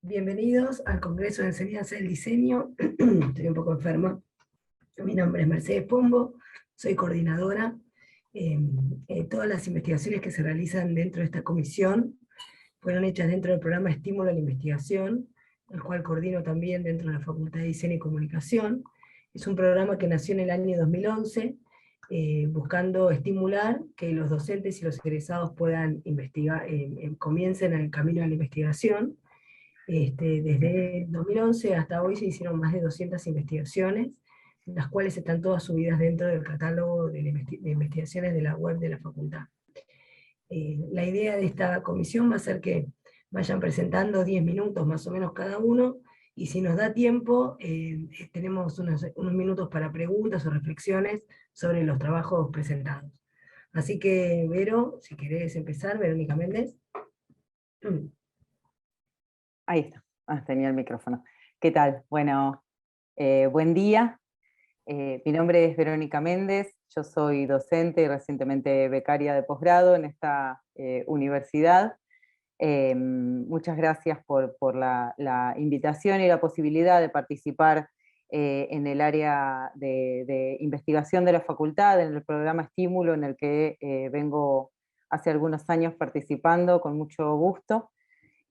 Bienvenidos al Congreso de Enseñanza del Diseño. Estoy un poco enferma. Mi nombre es Mercedes Pombo, soy coordinadora. Todas las investigaciones que se realizan dentro de esta comisión fueron hechas dentro del programa Estímulo a la Investigación, el cual coordino también dentro de la Facultad de Diseño y Comunicación. Es un programa que nació en el año 2011, buscando estimular que los docentes y los egresados puedan investigar, comiencen el camino de la investigación. Desde 2011 hasta hoy se hicieron más de 200 investigaciones, las cuales están todas subidas dentro del catálogo de investigaciones de la web de la facultad. La idea de esta comisión va a ser que vayan presentando 10 minutos más o menos cada uno, y si nos da tiempo, tenemos unos minutos para preguntas o reflexiones sobre los trabajos presentados. Así que, Vero, si querés empezar, Verónica Méndez. Ahí está, tenía el micrófono. ¿Qué tal? Bueno, buen día. Mi nombre es Verónica Méndez, yo soy docente y recientemente becaria de posgrado en esta universidad. Muchas gracias por la invitación y la posibilidad de participar en el área de investigación de la facultad, en el programa Estímulo, en el que vengo hace algunos años participando con mucho gusto.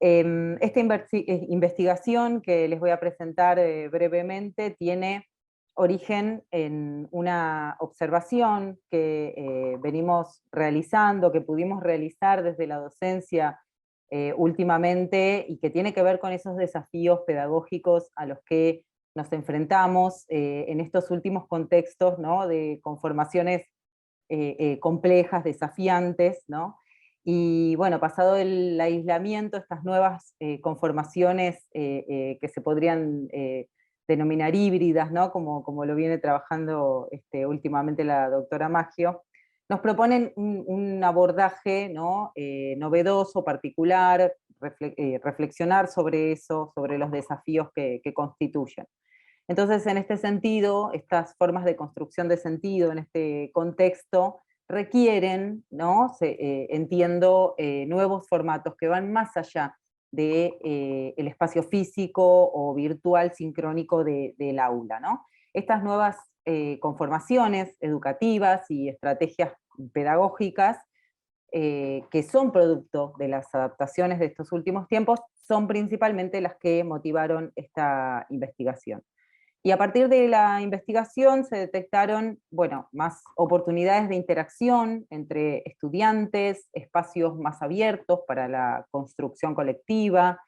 Esta investigación que les voy a presentar brevemente tiene origen en una observación que venimos realizando, que pudimos realizar desde la docencia últimamente, y que tiene que ver con esos desafíos pedagógicos a los que nos enfrentamos en estos últimos contextos, ¿no?, de conformaciones complejas, desafiantes, ¿no? Y bueno, pasado el aislamiento, estas nuevas conformaciones que se podrían denominar híbridas, ¿no?, como lo viene trabajando últimamente la doctora Maggio, nos proponen un abordaje, ¿no?, novedoso, particular, reflexionar sobre eso, sobre los desafíos que constituyen. Entonces, en este sentido, estas formas de construcción de sentido en este contexto requieren, ¿no?, entiendo, nuevos formatos que van más allá del espacio físico o virtual sincrónico del aula, ¿no? Estas nuevas conformaciones educativas y estrategias pedagógicas que son producto de las adaptaciones de estos últimos tiempos son principalmente las que motivaron esta investigación. Y a partir de la investigación se detectaron, bueno, más oportunidades de interacción entre estudiantes, espacios más abiertos para la construcción colectiva,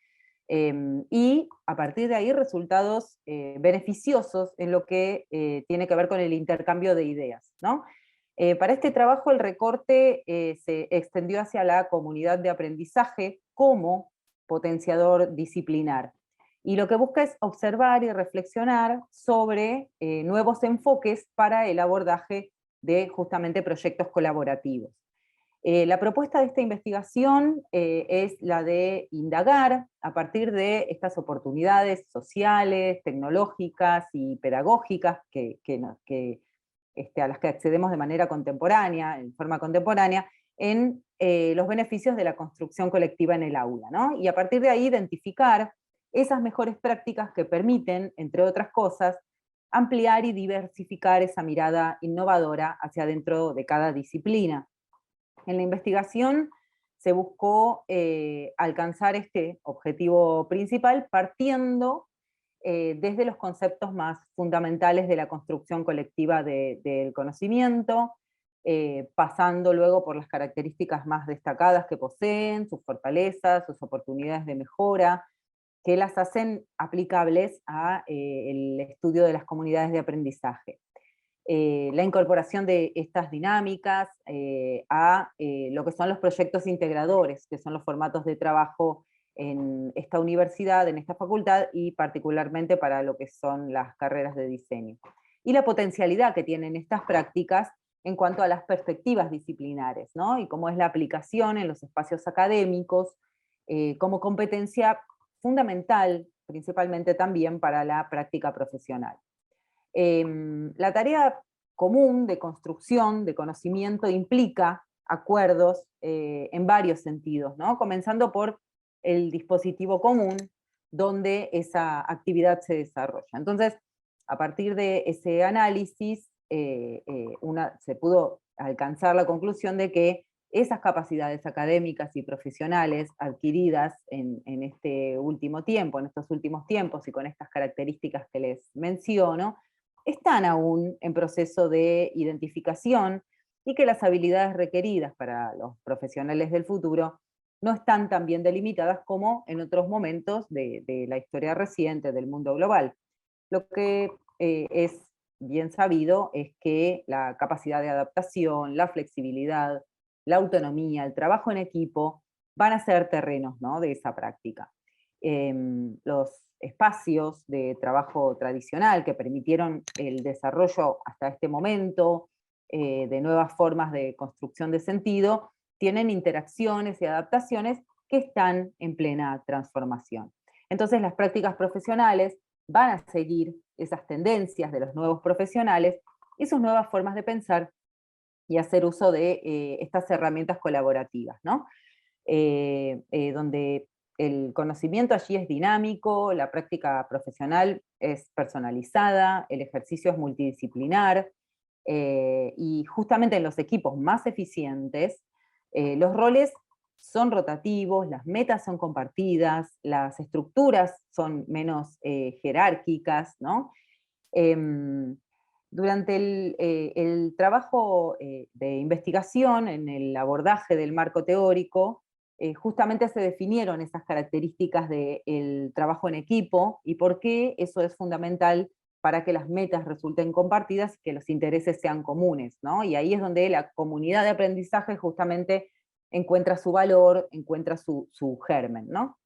y a partir de ahí resultados beneficiosos en lo que tiene que ver con el intercambio de ideas, ¿no? Para este trabajo el recorte se extendió hacia la comunidad de aprendizaje como potenciador disciplinar. Y lo que busca es observar y reflexionar sobre nuevos enfoques para el abordaje de justamente proyectos colaborativos. La propuesta de esta investigación es la de indagar a partir de estas oportunidades sociales, tecnológicas y pedagógicas a las que accedemos de manera contemporánea, en forma contemporánea, en los beneficios de la construcción colectiva en el aula, ¿no? Y a partir de ahí identificar esas mejores prácticas que permiten, entre otras cosas, ampliar y diversificar esa mirada innovadora hacia dentro de cada disciplina. En la investigación se buscó alcanzar este objetivo principal partiendo desde los conceptos más fundamentales de la construcción colectiva del conocimiento, pasando luego por las características más destacadas que poseen, sus fortalezas, sus oportunidades de mejora, que las hacen aplicables al estudio de las comunidades de aprendizaje. La incorporación de estas dinámicas a lo que son los proyectos integradores, que son los formatos de trabajo en esta universidad, en esta facultad, y particularmente para lo que son las carreras de diseño. Y la potencialidad que tienen estas prácticas en cuanto a las perspectivas disciplinares, ¿no? Y cómo es la aplicación en los espacios académicos como competencia fundamental, principalmente también para la práctica profesional. La tarea común de construcción de conocimiento implica acuerdos en varios sentidos, ¿no? Comenzando por el dispositivo común donde esa actividad se desarrolla. Entonces, a partir de ese análisis, se pudo alcanzar la conclusión de que esas capacidades académicas y profesionales adquiridas en este último tiempo, en estos últimos tiempos y con estas características que les menciono, están aún en proceso de identificación y que las habilidades requeridas para los profesionales del futuro no están tan bien delimitadas como en otros momentos de la historia reciente del mundo global. Lo que es bien sabido es que la capacidad de adaptación, la flexibilidad, la autonomía, el trabajo en equipo, van a ser terrenos, ¿no?, de esa práctica. Los espacios de trabajo tradicional que permitieron el desarrollo hasta este momento de nuevas formas de construcción de sentido, tienen interacciones y adaptaciones que están en plena transformación. Entonces las prácticas profesionales van a seguir esas tendencias de los nuevos profesionales y sus nuevas formas de pensar y hacer uso de estas herramientas colaborativas, ¿no? Donde el conocimiento allí es dinámico, la práctica profesional es personalizada, el ejercicio es multidisciplinar, y justamente en los equipos más eficientes, los roles son rotativos, las metas son compartidas, las estructuras son menos jerárquicas, ¿no? Durante el trabajo de investigación, en el abordaje del marco teórico, justamente se definieron esas características del trabajo en equipo y por qué eso es fundamental para que las metas resulten compartidas y que los intereses sean comunes, ¿no? Y ahí es donde la comunidad de aprendizaje justamente encuentra su valor, encuentra su germen, ¿no?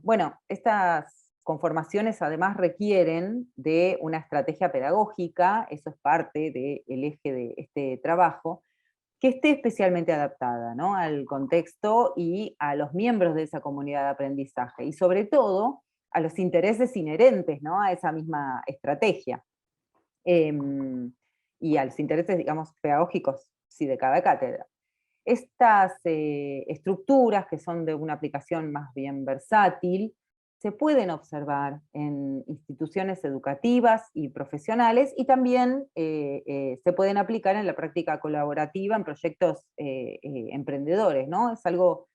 Bueno, estas conformaciones además requieren de una estrategia pedagógica, eso es parte del eje de este trabajo, que esté especialmente adaptada, ¿no?, al contexto y a los miembros de esa comunidad de aprendizaje, y sobre todo a los intereses inherentes, ¿no?, a esa misma estrategia, y a los intereses, digamos, pedagógicos, sí, de cada cátedra. Estas estructuras, que son de una aplicación más bien versátil, se pueden observar en instituciones educativas y profesionales, y también se pueden aplicar en la práctica colaborativa en proyectos emprendedores, ¿no? Es algo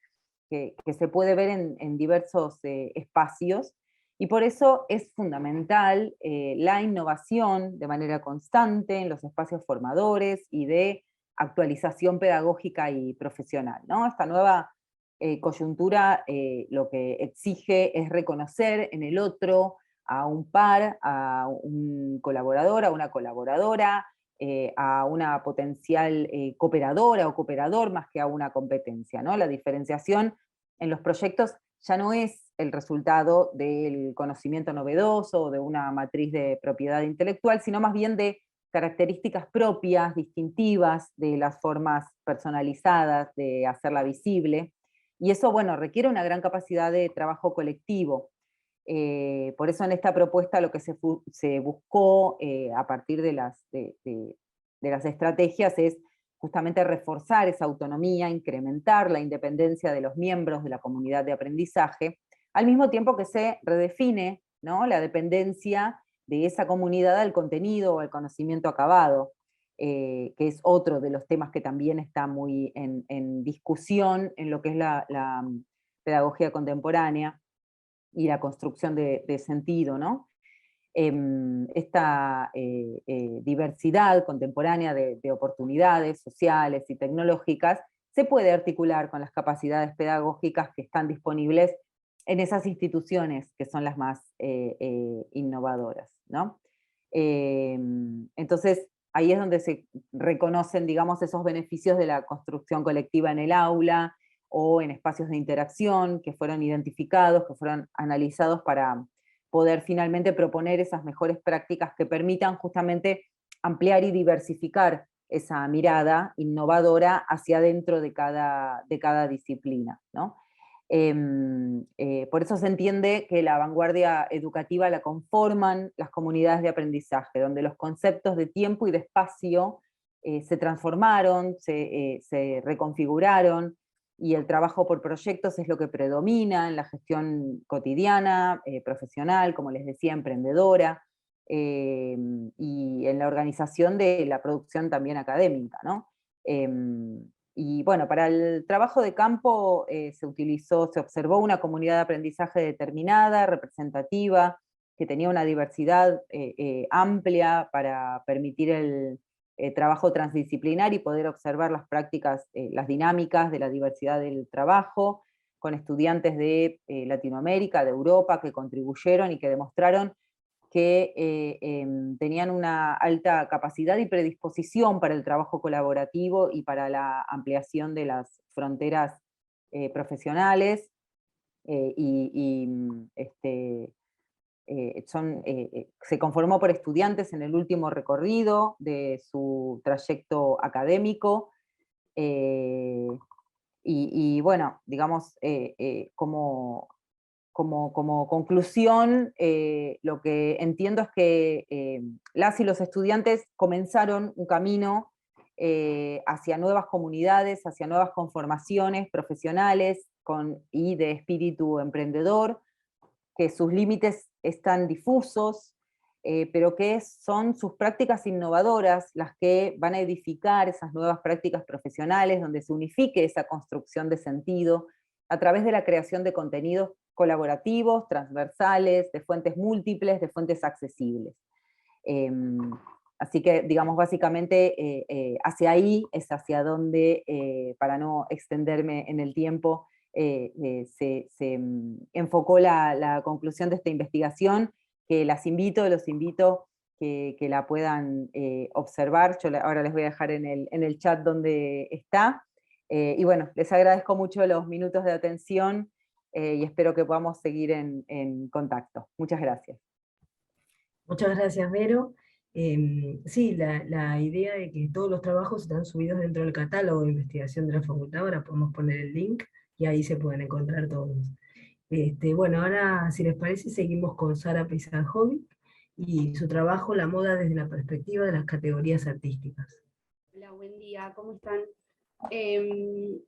que se puede ver en diversos espacios, y por eso es fundamental la innovación de manera constante en los espacios formadores y de actualización pedagógica y profesional, ¿no? Esta nueva coyuntura lo que exige es reconocer en el otro a un par, a un colaborador, a una colaboradora, a una potencial cooperadora o cooperador más que a una competencia, ¿no? La diferenciación en los proyectos ya no es el resultado del conocimiento novedoso o de una matriz de propiedad intelectual, sino más bien de características propias, distintivas, de las formas personalizadas de hacerla visible, y eso, bueno, requiere una gran capacidad de trabajo colectivo. Por eso en esta propuesta lo que se buscó a partir de las estrategias es justamente reforzar esa autonomía, incrementar la independencia de los miembros de la comunidad de aprendizaje, al mismo tiempo que se redefine, ¿no?, la dependencia de esa comunidad al contenido o al conocimiento acabado, que es otro de los temas que también está muy en discusión en lo que es la pedagogía contemporánea y la construcción de sentido, ¿no? Esta diversidad contemporánea de oportunidades sociales y tecnológicas se puede articular con las capacidades pedagógicas que están disponibles en esas instituciones que son las más innovadoras, ¿no? Entonces, ahí es donde se reconocen, digamos, esos beneficios de la construcción colectiva en el aula o en espacios de interacción que fueron identificados, que fueron analizados para poder finalmente proponer esas mejores prácticas que permitan justamente ampliar y diversificar esa mirada innovadora hacia dentro de cada disciplina, ¿no? Por eso se entiende que la vanguardia educativa la conforman las comunidades de aprendizaje, donde los conceptos de tiempo y de espacio se transformaron, se reconfiguraron, y el trabajo por proyectos es lo que predomina en la gestión cotidiana, profesional, como les decía, emprendedora, y en la organización de la producción también académica, ¿no? Y bueno, para el trabajo de campo se observó una comunidad de aprendizaje determinada, representativa, que tenía una diversidad amplia para permitir el trabajo transdisciplinar y poder observar las prácticas, las dinámicas de la diversidad del trabajo, con estudiantes de Latinoamérica, de Europa, que contribuyeron y que demostraron que tenían una alta capacidad y predisposición para el trabajo colaborativo y para la ampliación de las fronteras profesionales, se conformó por estudiantes en el último recorrido de su trayecto académico, y bueno, digamos, como conclusión, lo que entiendo es que las y los estudiantes comenzaron un camino hacia nuevas comunidades, hacia nuevas conformaciones profesionales y de espíritu emprendedor, que sus límites están difusos, pero que son sus prácticas innovadoras las que van a edificar esas nuevas prácticas profesionales, donde se unifique esa construcción de sentido a través de la creación de contenidos colaborativos, transversales, de fuentes múltiples, de fuentes accesibles. Así que, digamos, básicamente hacia ahí es hacia donde, para no extenderme en el tiempo, se enfocó la conclusión de esta investigación, que los invito que la puedan observar. Yo ahora les voy a dejar en el chat donde está. Y bueno, les agradezco mucho los minutos de atención y espero que podamos seguir en contacto. Muchas gracias. Muchas gracias, Vero. Sí, la idea de que todos los trabajos están subidos dentro del catálogo de investigación de la facultad, ahora podemos poner el link y ahí se pueden encontrar todos. Bueno, ahora, si les parece, seguimos con Sara Pizarjovic y su trabajo, La moda desde la perspectiva de las categorías artísticas. Hola, buen día, ¿cómo están?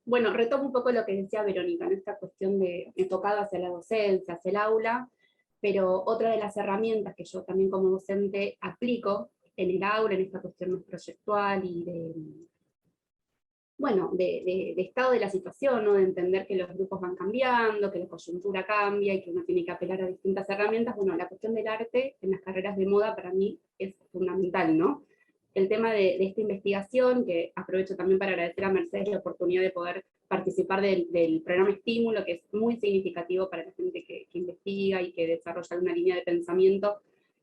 Bueno, retomo un poco lo que decía Verónica, en esta cuestión de enfocado hacia la docencia, hacia el aula, pero otra de las herramientas que yo también como docente aplico en el aula, en esta cuestión más proyectual y de estado de la situación, ¿no? De entender que los grupos van cambiando, que la coyuntura cambia y que uno tiene que apelar a distintas herramientas. Bueno, la cuestión del arte en las carreras de moda para mí es fundamental, ¿no? El tema de esta investigación, que aprovecho también para agradecer a Mercedes la oportunidad de poder participar del programa Estímulo, que es muy significativo para la gente que investiga y que desarrolla una línea de pensamiento.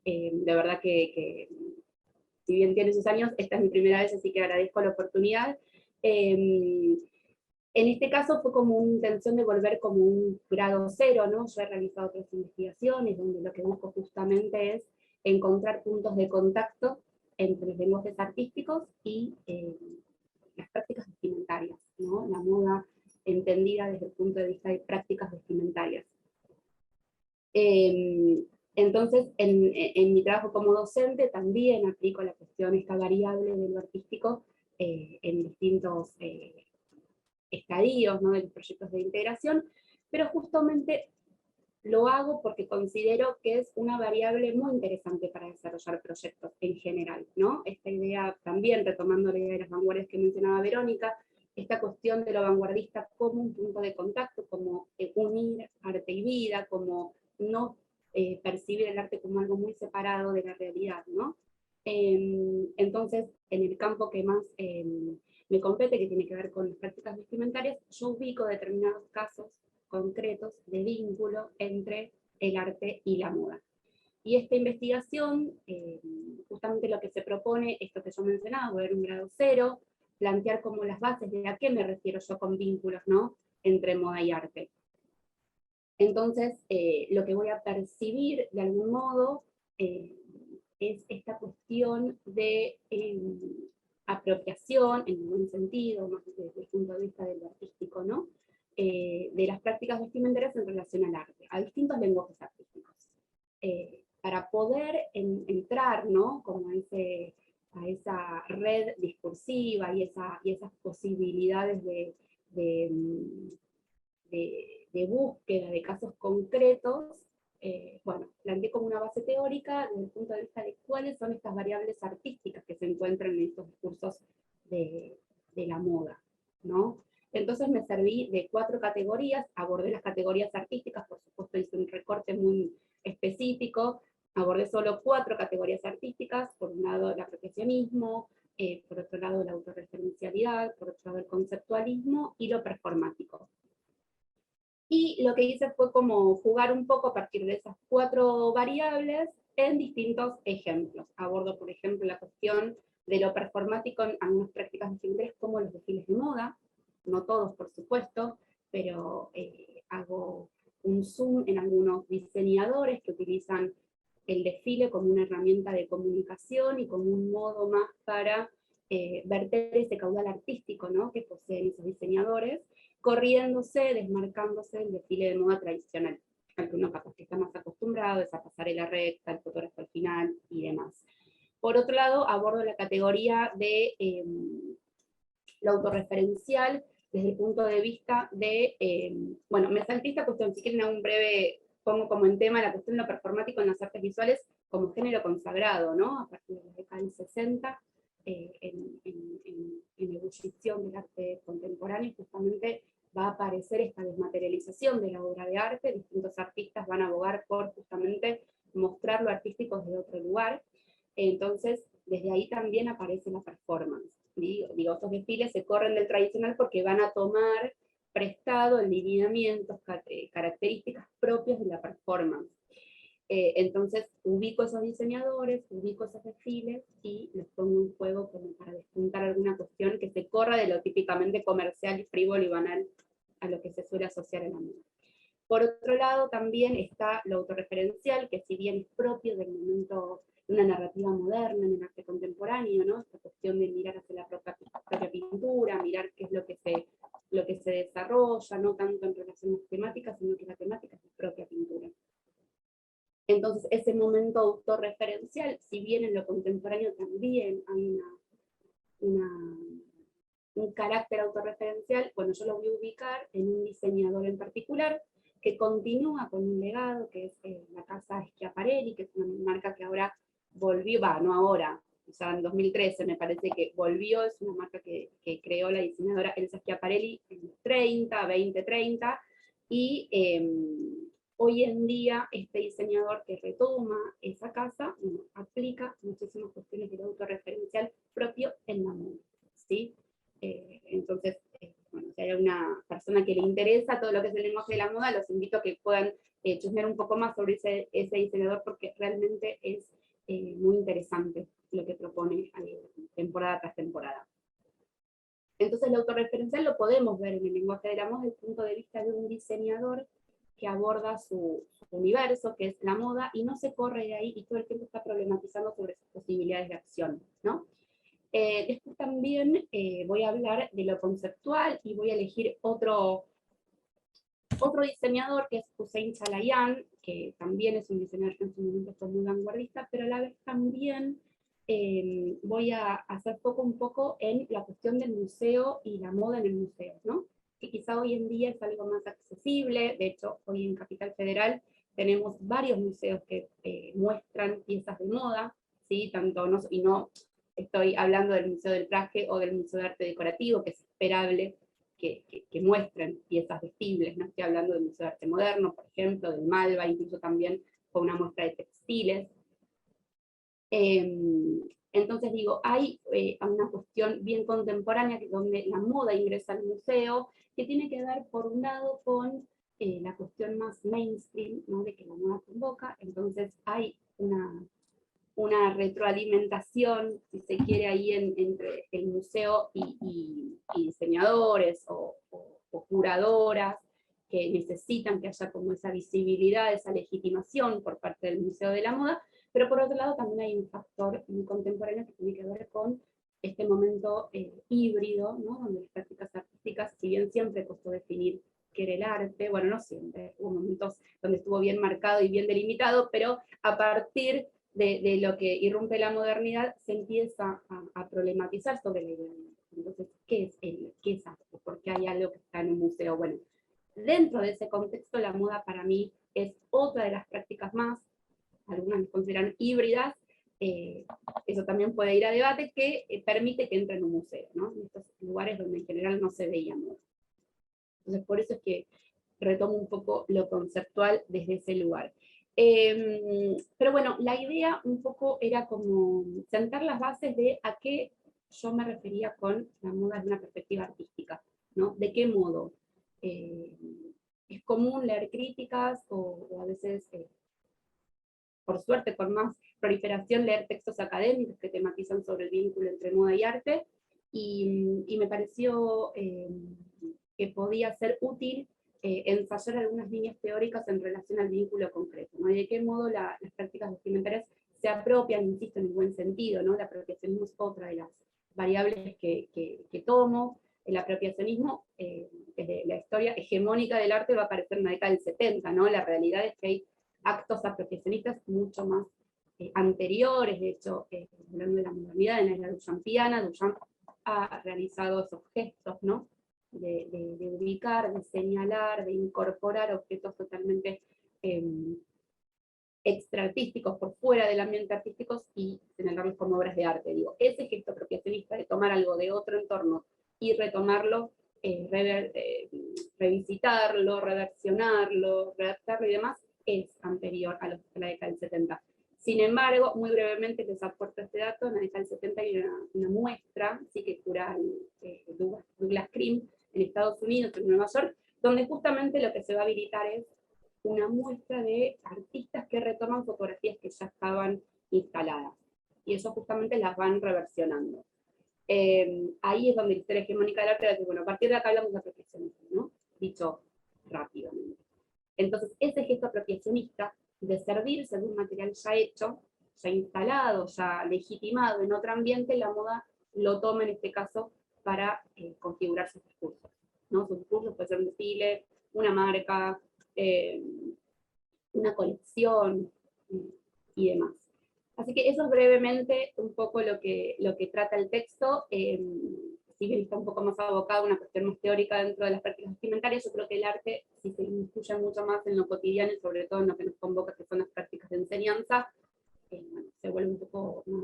De verdad que si bien tiene sus años, esta es mi primera vez, así que agradezco la oportunidad. En este caso fue como una intención de volver como un grado cero, ¿no? Yo he realizado otras investigaciones donde lo que busco justamente es encontrar puntos de contacto entre los lenguajes artísticos y las prácticas vestimentarias, ¿no? La moda entendida desde el punto de vista de prácticas vestimentarias. Entonces, en mi trabajo como docente también aplico la cuestión, esta variable de lo artístico en distintos estadios, ¿no? De los proyectos de integración, pero justamente lo hago porque considero que es una variable muy interesante para desarrollar proyectos en general, ¿no? Esta idea, también retomando la idea de las vanguardias que mencionaba Verónica, esta cuestión de lo vanguardista como un punto de contacto, como unir arte y vida, como no percibir el arte como algo muy separado de la realidad, ¿no? Entonces, en el campo que más me compete, que tiene que ver con las prácticas vestimentarias, yo ubico determinados casos concretos de vínculo entre el arte y la moda. Y esta investigación, justamente lo que se propone, esto que yo mencionaba, volver un grado cero, plantear como las bases de a qué me refiero yo con vínculos, ¿no? Entre moda y arte. Entonces, lo que voy a percibir de algún modo es esta cuestión de apropiación, en un buen sentido, más desde el punto de vista de lo artístico, ¿no? De las prácticas vestimentarias en relación al arte, a distintos lenguajes artísticos. Para poder entrar, ¿no? Como a esa red discursiva y esas posibilidades de de búsqueda de casos concretos, bueno, planteé como una base teórica desde el punto de vista de cuáles son estas variables artísticas que se encuentran en estos discursos de la moda, ¿no? Entonces me serví de 4 categorías, abordé las categorías artísticas, por supuesto hice un recorte muy específico, abordé solo 4 categorías artísticas, por un lado el apropiacionismo, por otro lado la autorreferencialidad, por otro lado el conceptualismo y lo performático. Y lo que hice fue como jugar un poco a partir de esas 4 variables en distintos ejemplos. Abordo, por ejemplo, la cuestión de lo performático en algunas prácticas digitales como los desfiles de moda, no todos por supuesto, pero hago un zoom en algunos diseñadores que utilizan el desfile como una herramienta de comunicación y como un modo más para verter ese caudal artístico, ¿no?, que poseen esos diseñadores, corriéndose, desmarcándose del desfile de moda tradicional, al que uno capaz que está más acostumbrado, esa pasarela recta, el fotógrafo al final y demás. Por otro lado, abordo la categoría de lo autorreferencial desde el punto de vista de, bueno, me salté esta cuestión, si quieren un breve, pongo como en tema la cuestión de lo performático en las artes visuales como género consagrado, ¿no?, a partir de la década del 60, en ebullición del arte contemporáneo, justamente va a aparecer esta desmaterialización de la obra de arte, distintos artistas van a abogar por justamente mostrar lo artístico desde otro lugar, entonces desde ahí también aparece la performance. Digo, estos desfiles se corren del tradicional porque van a tomar prestado en lineamientos, características propias de la performance. Entonces ubico esos diseñadores, ubico esos desfiles y los pongo en juego como para despuntar alguna cuestión que se corra de lo típicamente comercial y frívolo y banal a lo que se suele asociar en la moda. Por otro lado también está lo autorreferencial, que si bien es propio del momento de una narrativa moderna en el arte contemporáneo, ¿no?, esta cuestión de mirar hacia la propia pintura, mirar qué es lo que se desarrolla, no tanto en relación a las temáticas, sino que la temática es la propia pintura. Entonces, ese momento autorreferencial, si bien en lo contemporáneo también hay un carácter autorreferencial, bueno, yo lo voy a ubicar en un diseñador en particular, que continúa con un legado, que es la casa Schiaparelli, que es una marca que ahora volvió, no ahora, ya en 2013 me parece que volvió, es una marca que creó la diseñadora Elsa Schiaparelli en los 2030, y hoy en día este diseñador que retoma esa casa, bueno, aplica muchísimas cuestiones del autorreferencial propio en la moda, ¿sí? Entonces, bueno, si hay una persona que le interesa todo lo que es el lenguaje de la moda, los invito a que puedan chusmear un poco más sobre ese diseñador, porque realmente es muy interesante lo que propone temporada tras temporada. Entonces, el autorreferencial lo podemos ver en el lenguaje de la moda desde el punto de vista de un diseñador que aborda su universo, que es la moda, y no se corre de ahí y todo el tiempo está problematizando sobre sus posibilidades de acción, ¿no? Después también voy a hablar de lo conceptual y voy a elegir otro diseñador que es Hussein Chalayan, que también es un diseñador que en su momento fue muy vanguardista, pero a la vez también voy a hacer foco un poco en la cuestión del museo y la moda en el museo, ¿no?, que quizá hoy en día es algo más accesible. De hecho, hoy en Capital Federal tenemos varios museos que muestran piezas de moda, ¿sí? Y no estoy hablando del Museo del Traje o del Museo de Arte Decorativo, que es esperable que muestren piezas vestibles, no estoy hablando del Museo de Arte Moderno, por ejemplo, del Malva, incluso también con una muestra de textiles. Entonces digo, hay una cuestión bien contemporánea donde la moda ingresa al museo, que tiene que ver por un lado con la cuestión más mainstream, ¿no?, de que la moda convoca. Entonces hay una retroalimentación, si se quiere, ahí entre el museo y diseñadores o curadoras que necesitan que haya como esa visibilidad, esa legitimación por parte del Museo de la Moda, pero por otro lado también hay un factor muy contemporáneo que tiene que ver con este momento híbrido, ¿no?, donde las prácticas artísticas, si bien siempre costó definir qué era el arte, bueno, no siempre, hubo momentos donde estuvo bien marcado y bien delimitado, pero a partir de lo que irrumpe la modernidad se empieza a problematizar sobre la idea Entonces, ¿qué es arte? ¿Por qué hay algo que está en un museo? Bueno, dentro de ese contexto, la moda para mí es otra de las prácticas más, algunas las consideran híbridas, eso también puede ir a debate, que permite que entre en un museo, ¿no? En estos lugares donde en general no se veía moda. Entonces, por eso es que retomo un poco lo conceptual desde ese lugar. Pero bueno, la idea un poco era como sentar las bases de a qué yo me refería con la moda desde una perspectiva artística, ¿no? ¿De qué modo? Es común leer críticas o a veces, por suerte, con más proliferación, leer textos académicos que tematizan sobre el vínculo entre moda y arte, y me pareció que podía ser útil ensayar algunas líneas teóricas en relación al vínculo concreto, ¿no? Y de qué modo las prácticas vestimentarias se apropian, insisto, en el buen sentido, ¿no? La apropiacionismo es otra de las variables que tomo. El apropiacionismo, desde la historia hegemónica del arte, va a aparecer en la década del 70, ¿no? La realidad es que hay actos apropiacionistas mucho más anteriores, de hecho, hablando de la modernidad, en la era duchampiana, Duchamp ha realizado esos gestos, ¿no? De ubicar, de señalar, de incorporar objetos totalmente extraartísticos, por fuera del ambiente artístico, y señalarlos como obras de arte. Digo, ese gesto apropiacionista de tomar algo de otro entorno y retomarlo, revisitarlo, reversionarlo, redactarlo y demás, es anterior a la década del 70. Sin embargo, muy brevemente les aporto este dato: en la década del 70 hay una muestra, sí, que cura Douglas Krim en Estados Unidos, en Nueva York, donde justamente lo que se va a habilitar es una muestra de artistas que retoman fotografías que ya estaban instaladas, y eso justamente las van reversionando. Ahí es donde la historia hegemónica del arte va a decir, bueno, a partir de acá hablamos de apropiacionismo, ¿no? Dicho rápidamente. Entonces, ese gesto apropiacionista de servirse de un material ya hecho, ya instalado, ya legitimado en otro ambiente, la moda lo toma en este caso para configurar sus discursos, ¿no? Sus discursos puede ser un desfile, una marca, una colección y demás. Así que eso es brevemente un poco lo que trata el texto. Si bien está un poco más abocado a una cuestión más teórica dentro de las prácticas vestimentarias, yo creo que el arte, si se incluye mucho más en lo cotidiano y sobre todo en lo que nos convoca, que son las prácticas de enseñanza, bueno, se vuelve un poco más,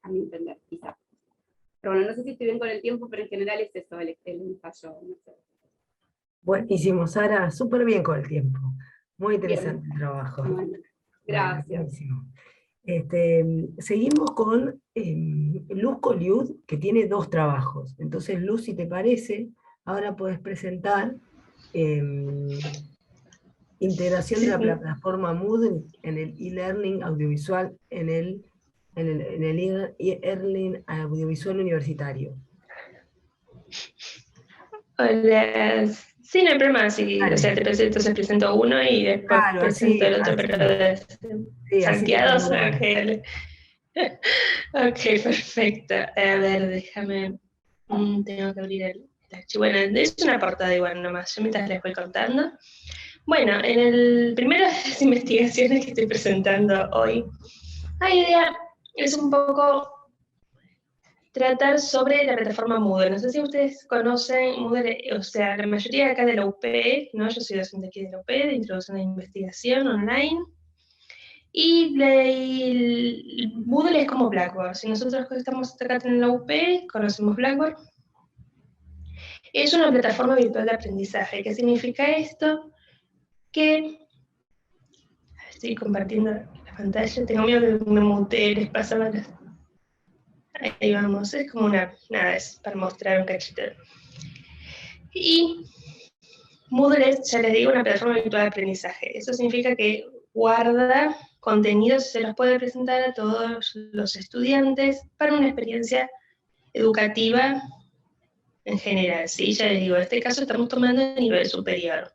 a mi entender, quizás. Pero bueno, no sé si estoy bien con el tiempo, pero en general es eso, el ensayo. No sé. Buenísimo, Sara, súper bien con el tiempo. Muy Bien. interesante el trabajo. Bueno, gracias. Bueno, buenísimo. Seguimos con Luz Coliud, que tiene 2 trabajos. Entonces, Luz, si te parece, ahora puedes presentar integración de la plataforma Moodle en el e-learning audiovisual, en el e-learning audiovisual universitario. Hola, sí, no hay problema, sí, o sea, entonces presento uno y después presento el otro, pero salteados, ok. Ok, perfecto. A ver, déjame, tengo que abrir el archivo. Bueno, es una portada igual nomás, yo mientras les voy contando. Bueno, en el primero de las investigaciones que estoy presentando hoy, la idea es un poco tratar sobre la plataforma Moodle. No sé si ustedes conocen Moodle, o sea, la mayoría acá de la UP, ¿no? Yo soy docente aquí de la UP, de Introducción a la Investigación Online, y el Moodle es como Blackboard. Si nosotros que estamos acá en la UP, conocemos Blackboard. Es una plataforma virtual de aprendizaje. ¿Qué significa esto? Que estoy compartiendo la pantalla, tengo miedo de que me mutee, les pasaba las... Ahí vamos, es como nada, es para mostrar un cachito. Y Moodle es, ya les digo, una plataforma virtual de aprendizaje. Eso significa que guarda contenidos y se los puede presentar a todos los estudiantes para una experiencia educativa en general. ¿Sí? Ya les digo, en este caso estamos tomando a nivel superior.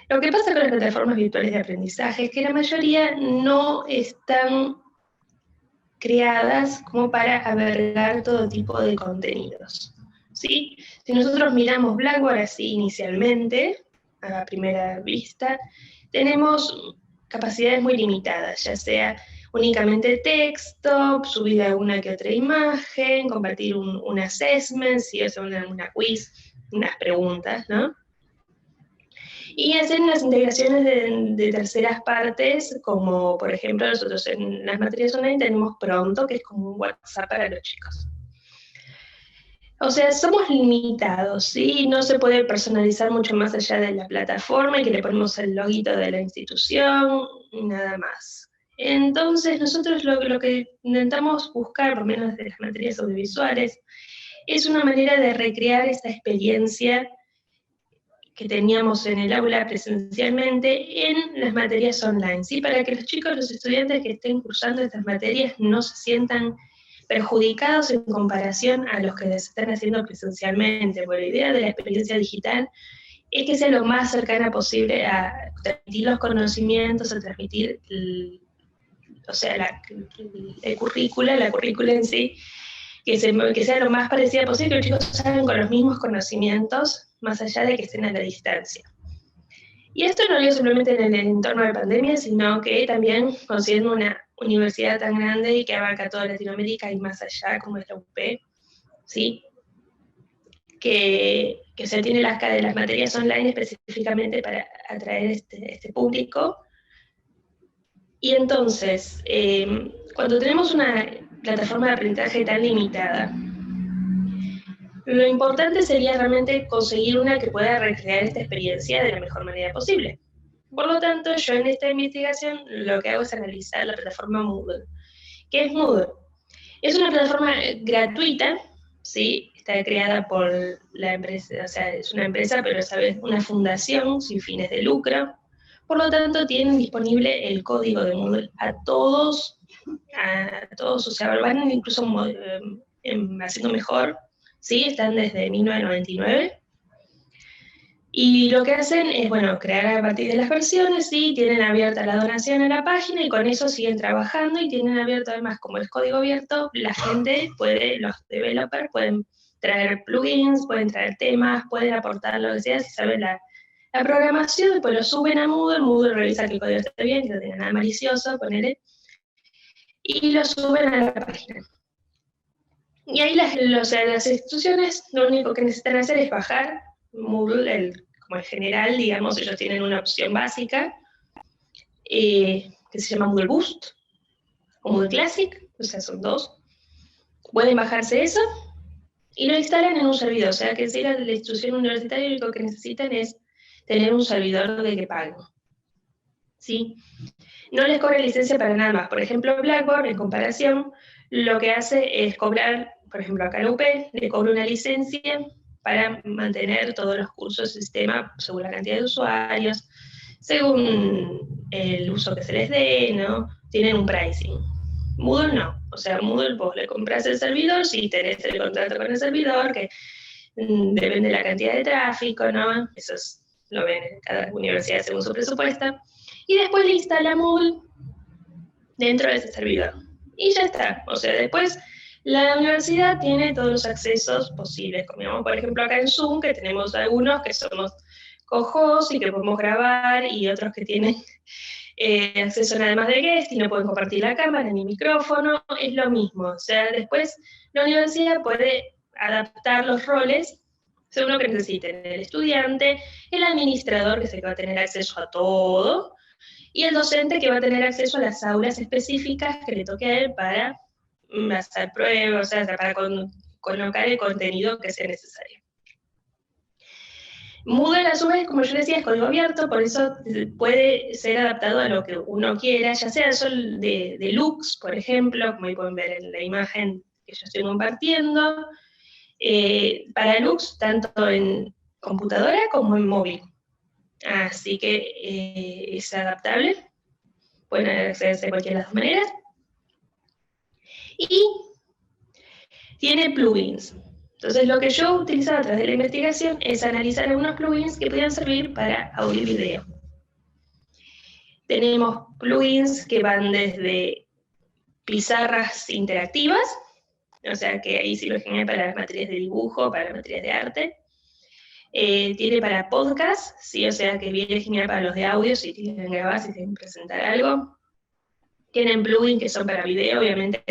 Lo que pasa con las plataformas virtuales de aprendizaje es que la mayoría no están creadas como para albergar todo tipo de contenidos. ¿Sí? Si nosotros miramos Blackboard así inicialmente, a primera vista, tenemos capacidades muy limitadas, ya sea únicamente texto, subir alguna que otra imagen, compartir un assessment, si es una quiz, unas preguntas, ¿no? Y hacer unas integraciones de terceras partes, como por ejemplo nosotros en las materias online tenemos Pronto, que es como un WhatsApp para los chicos. O sea, somos limitados, ¿sí? No se puede personalizar mucho más allá de la plataforma y que le ponemos el loguito de la institución, nada más. Entonces nosotros lo que intentamos buscar, por lo menos desde las materias audiovisuales, es una manera de recrear esta experiencia que teníamos en el aula presencialmente en las materias online, ¿sí? Para que los chicos, los estudiantes que estén cursando estas materias no se sientan perjudicados en comparación a los que se están haciendo presencialmente, porque la idea de la experiencia digital es que sea lo más cercana posible a transmitir los conocimientos, a transmitir la currícula en sí, que sea lo más parecida posible, que los chicos salgan con los mismos conocimientos, más allá de que estén a la distancia. Y esto no lo digo simplemente en el entorno de pandemia, sino que también considerando una universidad tan grande y que abarca toda Latinoamérica y más allá, como es la UP, ¿sí? Que se tiene las materias online específicamente para atraer este público. Y entonces, cuando tenemos una plataforma de aprendizaje tan limitada, lo importante sería realmente conseguir una que pueda recrear esta experiencia de la mejor manera posible. Por lo tanto, yo en esta investigación lo que hago es analizar la plataforma Moodle. ¿Qué es Moodle? Es una plataforma gratuita, ¿sí? Está creada por la empresa, o sea, es una empresa, pero es una fundación sin fines de lucro. Por lo tanto, tienen disponible el código de Moodle a todos, o sea, van incluso haciendo mejor, ¿sí? Están desde 1999. Y lo que hacen es, bueno, crear a partir de las versiones, ¿sí? Tienen abierta la donación en la página y con eso siguen trabajando y tienen abierto además, como es código abierto, la gente los developers pueden traer plugins, pueden traer temas, pueden aportar lo que sea, si saben la programación, después lo suben a Moodle revisa que el código esté bien, que no tenga nada malicioso, ponele, y lo suben a la página. Y ahí las instituciones lo único que necesitan hacer es bajar Moodle, como en general, digamos, ellos tienen una opción básica que se llama Moodle Boost o Moodle Classic, o sea, son dos. Pueden bajarse eso y lo instalan en un servidor, o sea, que si la institución universitaria lo único que necesitan es tener un servidor de pago. ¿Sí? No les cobra licencia para nada más. Por ejemplo, Blackboard, en comparación, lo que hace es cobrar, por ejemplo, acá en UP, le cobra una licencia para mantener todos los cursos del sistema según la cantidad de usuarios, según el uso que se les dé, ¿no? Tienen un pricing. Moodle no. O sea, Moodle vos le compras el servidor, si tenés el contrato con el servidor, que depende de la cantidad de tráfico, ¿no? Eso lo ven en cada universidad según su presupuesto. Y después le instala Moodle dentro de ese servidor. Y ya está. O sea, después la universidad tiene todos los accesos posibles. Como por ejemplo acá en Zoom, que tenemos algunos que somos co-hosts y que podemos grabar, y otros que tienen acceso nada más de guest y no pueden compartir la cámara ni micrófono. Es lo mismo. O sea, después la universidad puede adaptar los roles según lo que necesiten. El estudiante, el administrador, que es el que va a tener acceso a todo, y el docente, que va a tener acceso a las aulas específicas que le toque a él para hacer pruebas, o sea, para colocar el contenido que sea necesario. Moodle, a su vez, como yo decía, es código abierto, por eso puede ser adaptado a lo que uno quiera, ya sea de Lux, por ejemplo, como ahí pueden ver en la imagen que yo estoy compartiendo, para Lux, tanto en computadora como en móvil. Así que es adaptable, pueden accederse de cualquiera de las dos maneras. Y tiene plugins. Entonces lo que yo utilizaba a través de la investigación es analizar algunos plugins que podían servir para audio y video. Tenemos plugins que van desde pizarras interactivas, o sea que ahí sí lo generé para las materias de dibujo, para las materias de arte. Tiene para podcast, ¿sí? O sea que viene genial para los de audio, si tienen que grabar, si tienen que presentar algo. Tienen plugins que son para video, obviamente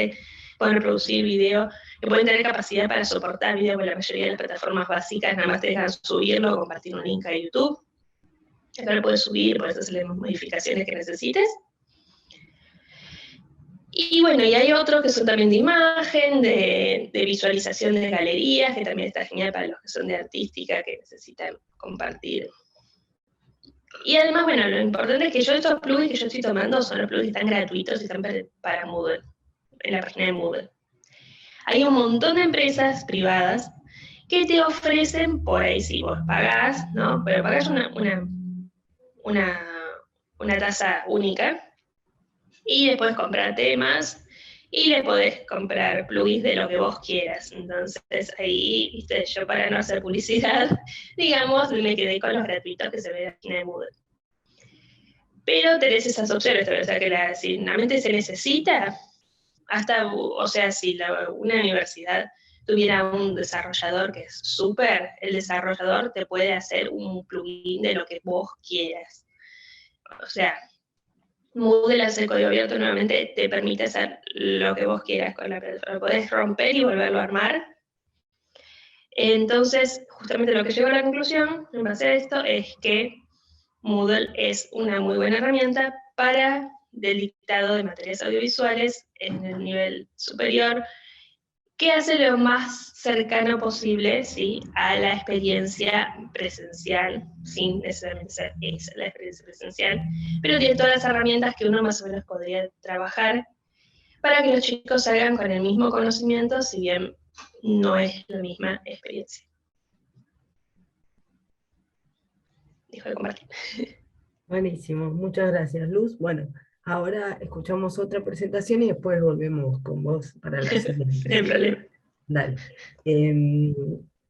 pueden reproducir video, que pueden tener capacidad para soportar video, porque la mayoría de las plataformas básicas nada más te dejan subirlo o compartir un link a YouTube. Acá lo puedes subir, puedes hacer las modificaciones que necesites. Y bueno, y hay otros que son también de imagen, de visualización de galerías, que también está genial para los que son de artística, que necesitan compartir. Y además, bueno, lo importante es que yo estos plugins que yo estoy tomando son los plugins que están gratuitos y están para Moodle, en la página de Moodle. Hay un montón de empresas privadas que te ofrecen, por ahí si vos pagás, ¿no? Pero pagás una tasa única, y después comprar temas, y le podés comprar plugins de lo que vos quieras. Entonces ahí, viste, yo para no hacer publicidad, digamos, me quedé con los gratuitos que se ven aquí en Moodle. Pero tenés esas opciones, o sea que si realmente se necesita, hasta, o sea, si una universidad tuviera un desarrollador que es súper, el desarrollador te puede hacer un plugin de lo que vos quieras. O sea, Moodle hace el código abierto nuevamente, te permite hacer lo que vos quieras con la plataforma. Lo podés romper y volverlo a armar. Entonces, justamente lo que llego a la conclusión, en base a esto, es que Moodle es una muy buena herramienta para el dictado de materias audiovisuales en el nivel superior, que hace lo más cercano posible, ¿sí?, a la experiencia presencial, sin necesariamente ser esa la experiencia presencial, pero tiene todas las herramientas que uno más o menos podría trabajar para que los chicos salgan con el mismo conocimiento, si bien no es la misma experiencia. Dejo de compartir. Buenísimo, muchas gracias, Luz. Bueno, ahora escuchamos otra presentación y después volvemos con vos para la siguiente. No hay problema. Dale.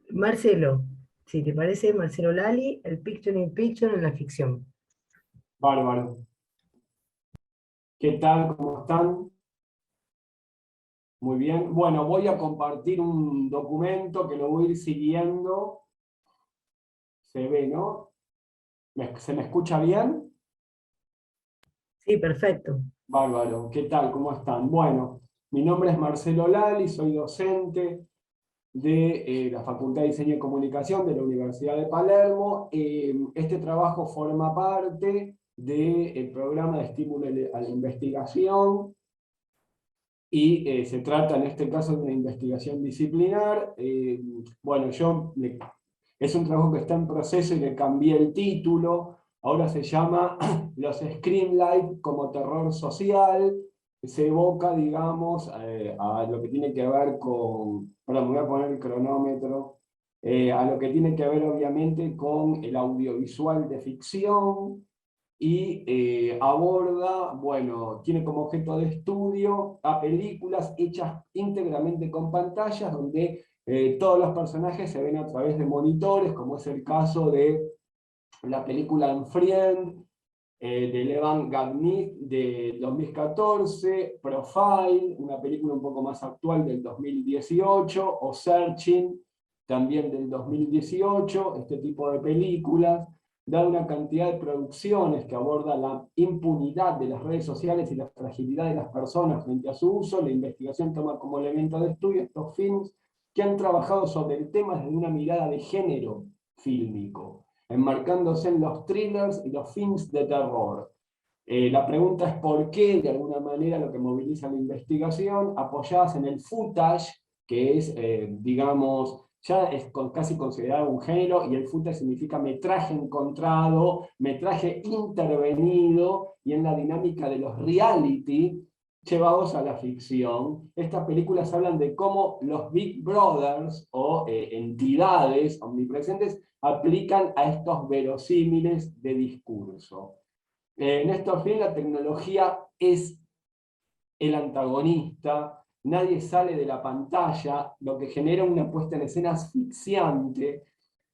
Marcelo, si te parece, Marcelo Lali, el Picture in Picture en la ficción. Bárbaro. ¿Qué tal? ¿Cómo están? Muy bien. Bueno, voy a compartir un documento que lo voy a ir siguiendo. Se ve, ¿no? ¿Se me escucha bien? Sí, perfecto. Bárbaro. ¿Qué tal? ¿Cómo están? Bueno, mi nombre es Marcelo Lali, soy docente de la Facultad de Diseño y Comunicación de la Universidad de Palermo. Este trabajo forma parte del programa de estímulo a la investigación y se trata en este caso de una investigación disciplinar. Bueno, es un trabajo que está en proceso y le cambié el título. Ahora se llama Los Screen Life como terror social. Se evoca, digamos, a lo que tiene que ver con... Perdón, me voy a poner el cronómetro. A lo que tiene que ver, obviamente, con el audiovisual de ficción. Y aborda, bueno, tiene como objeto de estudio a películas hechas íntegramente con pantallas, donde todos los personajes se ven a través de monitores, como es el caso de la película Unfriend, de Levan Gagnic de 2014, Profile, una película un poco más actual del 2018, o Searching, también del 2018, este tipo de películas. Da una cantidad de producciones que aborda la impunidad de las redes sociales y la fragilidad de las personas frente a su uso. La investigación toma como elemento de estudio estos films que han trabajado sobre el tema desde una mirada de género fílmico, enmarcándose en los thrillers y los films de terror. La pregunta es por qué, de alguna manera, lo que moviliza la investigación, apoyadas en el footage, que es, digamos, ya es casi considerado un género, y el footage significa metraje encontrado, metraje intervenido, y en la dinámica de los reality llevados a la ficción. Estas películas hablan de cómo los Big Brothers, o entidades omnipresentes, aplican a estos verosímiles de discurso. En estos films la tecnología es el antagonista, nadie sale de la pantalla, lo que genera una puesta en escena asfixiante.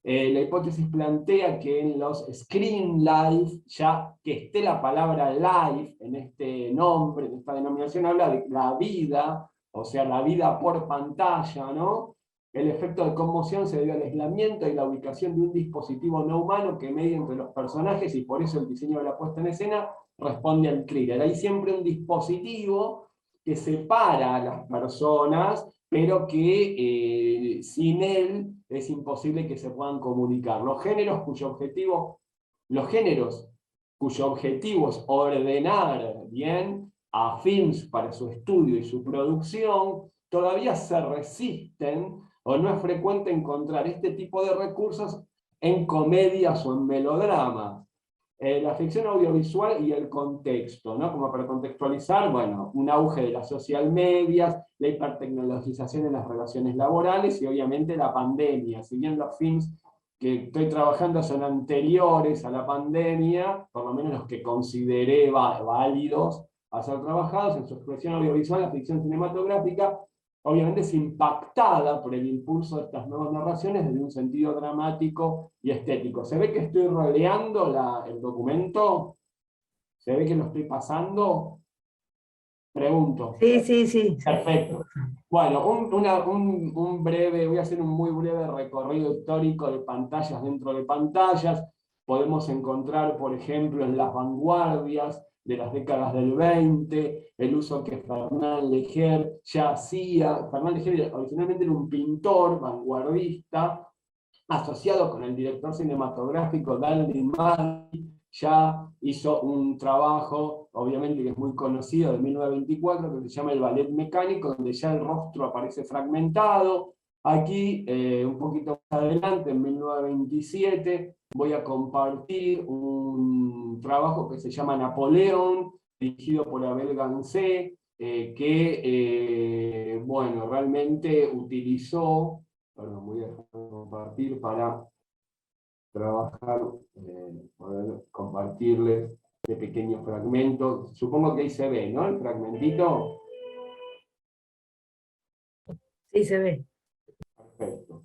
La hipótesis plantea que en los screen life, ya que esté la palabra life en este nombre, en esta denominación, habla de la vida, o sea, la vida por pantalla, ¿no? El efecto de conmoción se debe al aislamiento y la ubicación de un dispositivo no humano que media entre los personajes, y por eso el diseño de la puesta en escena responde al thriller. Hay siempre un dispositivo que separa a las personas, pero que sin él es imposible que se puedan comunicar. Los géneros cuyo objetivo es ordenar bien a films para su estudio y su producción, todavía se resisten, o no es frecuente encontrar este tipo de recursos en comedias o en melodramas. La ficción audiovisual y el contexto, ¿no? Como para contextualizar, bueno, un auge de las social medias, la hipertecnologización en las relaciones laborales y obviamente la pandemia. Si bien los films que estoy trabajando son anteriores a la pandemia, por lo menos los que consideré válidos a ser trabajados, en su expresión audiovisual, la ficción cinematográfica, obviamente es impactada por el impulso de estas nuevas narraciones desde un sentido dramático y estético. ¿Se ve que estoy roleando el documento? ¿Se ve que lo estoy pasando? Pregunto. Sí. Perfecto. Bueno, voy a hacer un muy breve recorrido histórico de pantallas dentro de pantallas. Podemos encontrar, por ejemplo, en las vanguardias de las décadas del 20, el uso que Fernand Léger ya hacía. Fernand Léger originalmente era un pintor vanguardista, asociado con el director cinematográfico Dalry Maddy. Ya hizo un trabajo, obviamente que es muy conocido, de 1924, que se llama El ballet mecánico, donde ya el rostro aparece fragmentado. Aquí, un poquito más adelante, en 1927, voy a compartir un trabajo que se llama Napoleón, dirigido por Abel Gansé, que, bueno, realmente utilizó, perdón, voy a dejar de compartir para trabajar, poder compartirles este pequeño fragmento. Supongo que ahí se ve, ¿no? El fragmentito. Sí, se ve. Perfecto.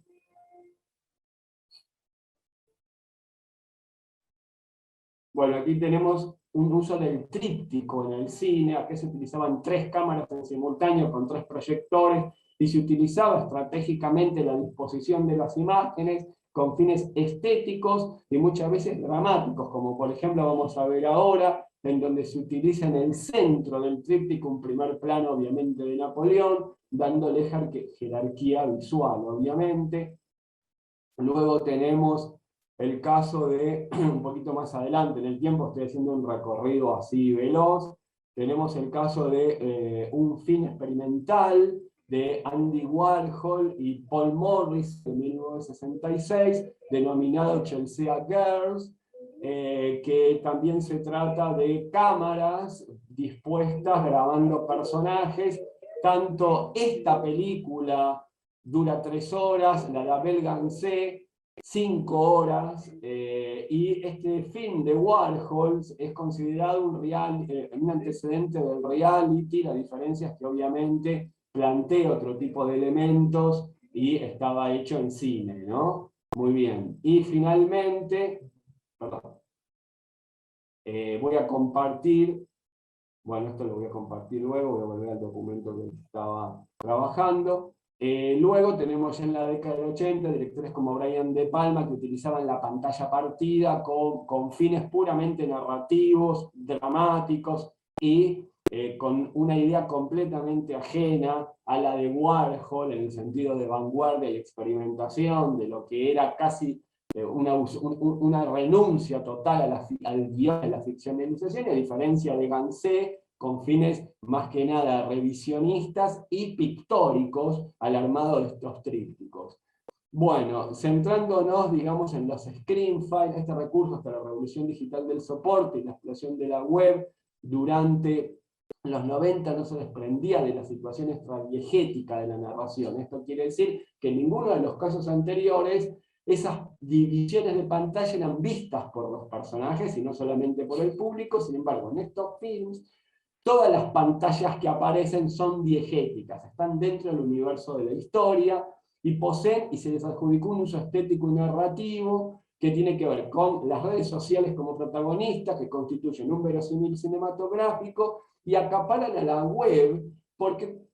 Bueno, aquí tenemos un uso del tríptico en el cine. Aquí se utilizaban 3 cámaras en simultáneo con 3 proyectores, y se utilizaba estratégicamente la disposición de las imágenes con fines estéticos y muchas veces dramáticos, como por ejemplo vamos a ver ahora, en donde se utiliza en el centro del tríptico un primer plano, obviamente, de Napoleón, dándole jerarquía visual, obviamente. Luego tenemos el caso de, un poquito más adelante en el tiempo, estoy haciendo un recorrido así veloz, tenemos el caso de un film experimental de Andy Warhol y Paul Morris de 1966, denominado Chelsea Girls, que también se trata de cámaras dispuestas grabando personajes. Tanto esta película dura 3 horas, la de Abel Gansé 5 horas, y este film de Warhol es considerado un antecedente del reality. La diferencia es que obviamente plantea otro tipo de elementos y estaba hecho en cine, ¿no? Muy bien. Y finalmente, perdón, voy a compartir, bueno, esto lo voy a compartir luego, voy a volver al documento que estaba trabajando. Luego tenemos ya en la década del 80 directores como Brian De Palma, que utilizaban la pantalla partida con fines puramente narrativos, dramáticos, y con una idea completamente ajena a la de Warhol, en el sentido de vanguardia y experimentación, de lo que era casi una renuncia total al guión de la ficcionalización, a diferencia de Gansé, con fines más que nada revisionistas y pictóricos al armado de estos trípticos. Bueno, centrándonos, digamos, en los screen files, este recurso hasta la revolución digital del soporte y la explosión de la web durante los 90 no se desprendía de la situación extradiegética de la narración. Esto quiere decir que en ninguno de los casos anteriores esas divisiones de pantalla eran vistas por los personajes y no solamente por el público. Sin embargo, en estos films, todas las pantallas que aparecen son diegéticas, están dentro del universo de la historia y poseen, y se les adjudicó un uso estético y narrativo que tiene que ver con las redes sociales como protagonistas, que constituyen un verosímil cinematográfico y acaparan a la web porque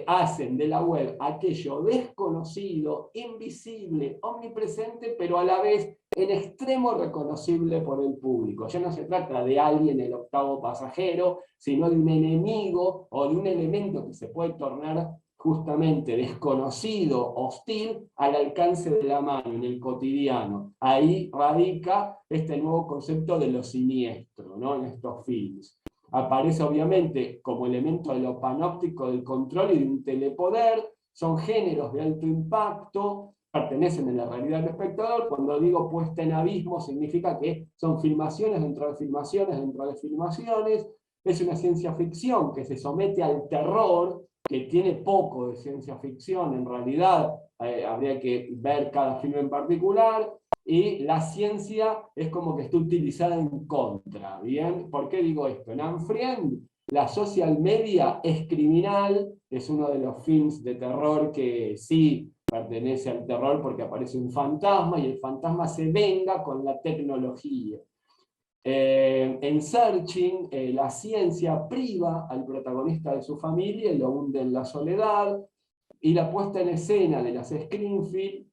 hacen de la web aquello desconocido, invisible, omnipresente, pero a la vez en extremo reconocible por el público. Ya no se trata de alguien, el octavo pasajero, sino de un enemigo o de un elemento que se puede tornar justamente desconocido, hostil, al alcance de la mano, en el cotidiano. Ahí radica este nuevo concepto de lo siniestro, ¿no? En estos films. Aparece obviamente como elemento de lo panóptico del control y de un telepoder, son géneros de alto impacto, pertenecen a la realidad del espectador. Cuando digo puesta en abismo, significa que son filmaciones dentro de filmaciones dentro de filmaciones. Es una ciencia ficción que se somete al terror, que tiene poco de ciencia ficción, en realidad habría que ver cada film en particular, y la ciencia es como que está utilizada en contra, ¿bien? ¿Por qué digo esto? En Unfriend, la social media es criminal, es uno de los films de terror que sí pertenece al terror porque aparece un fantasma y el fantasma se venga con la tecnología. En Searching, la ciencia priva al protagonista de su familia y lo hunde en la soledad, y la puesta en escena de las Screenfield,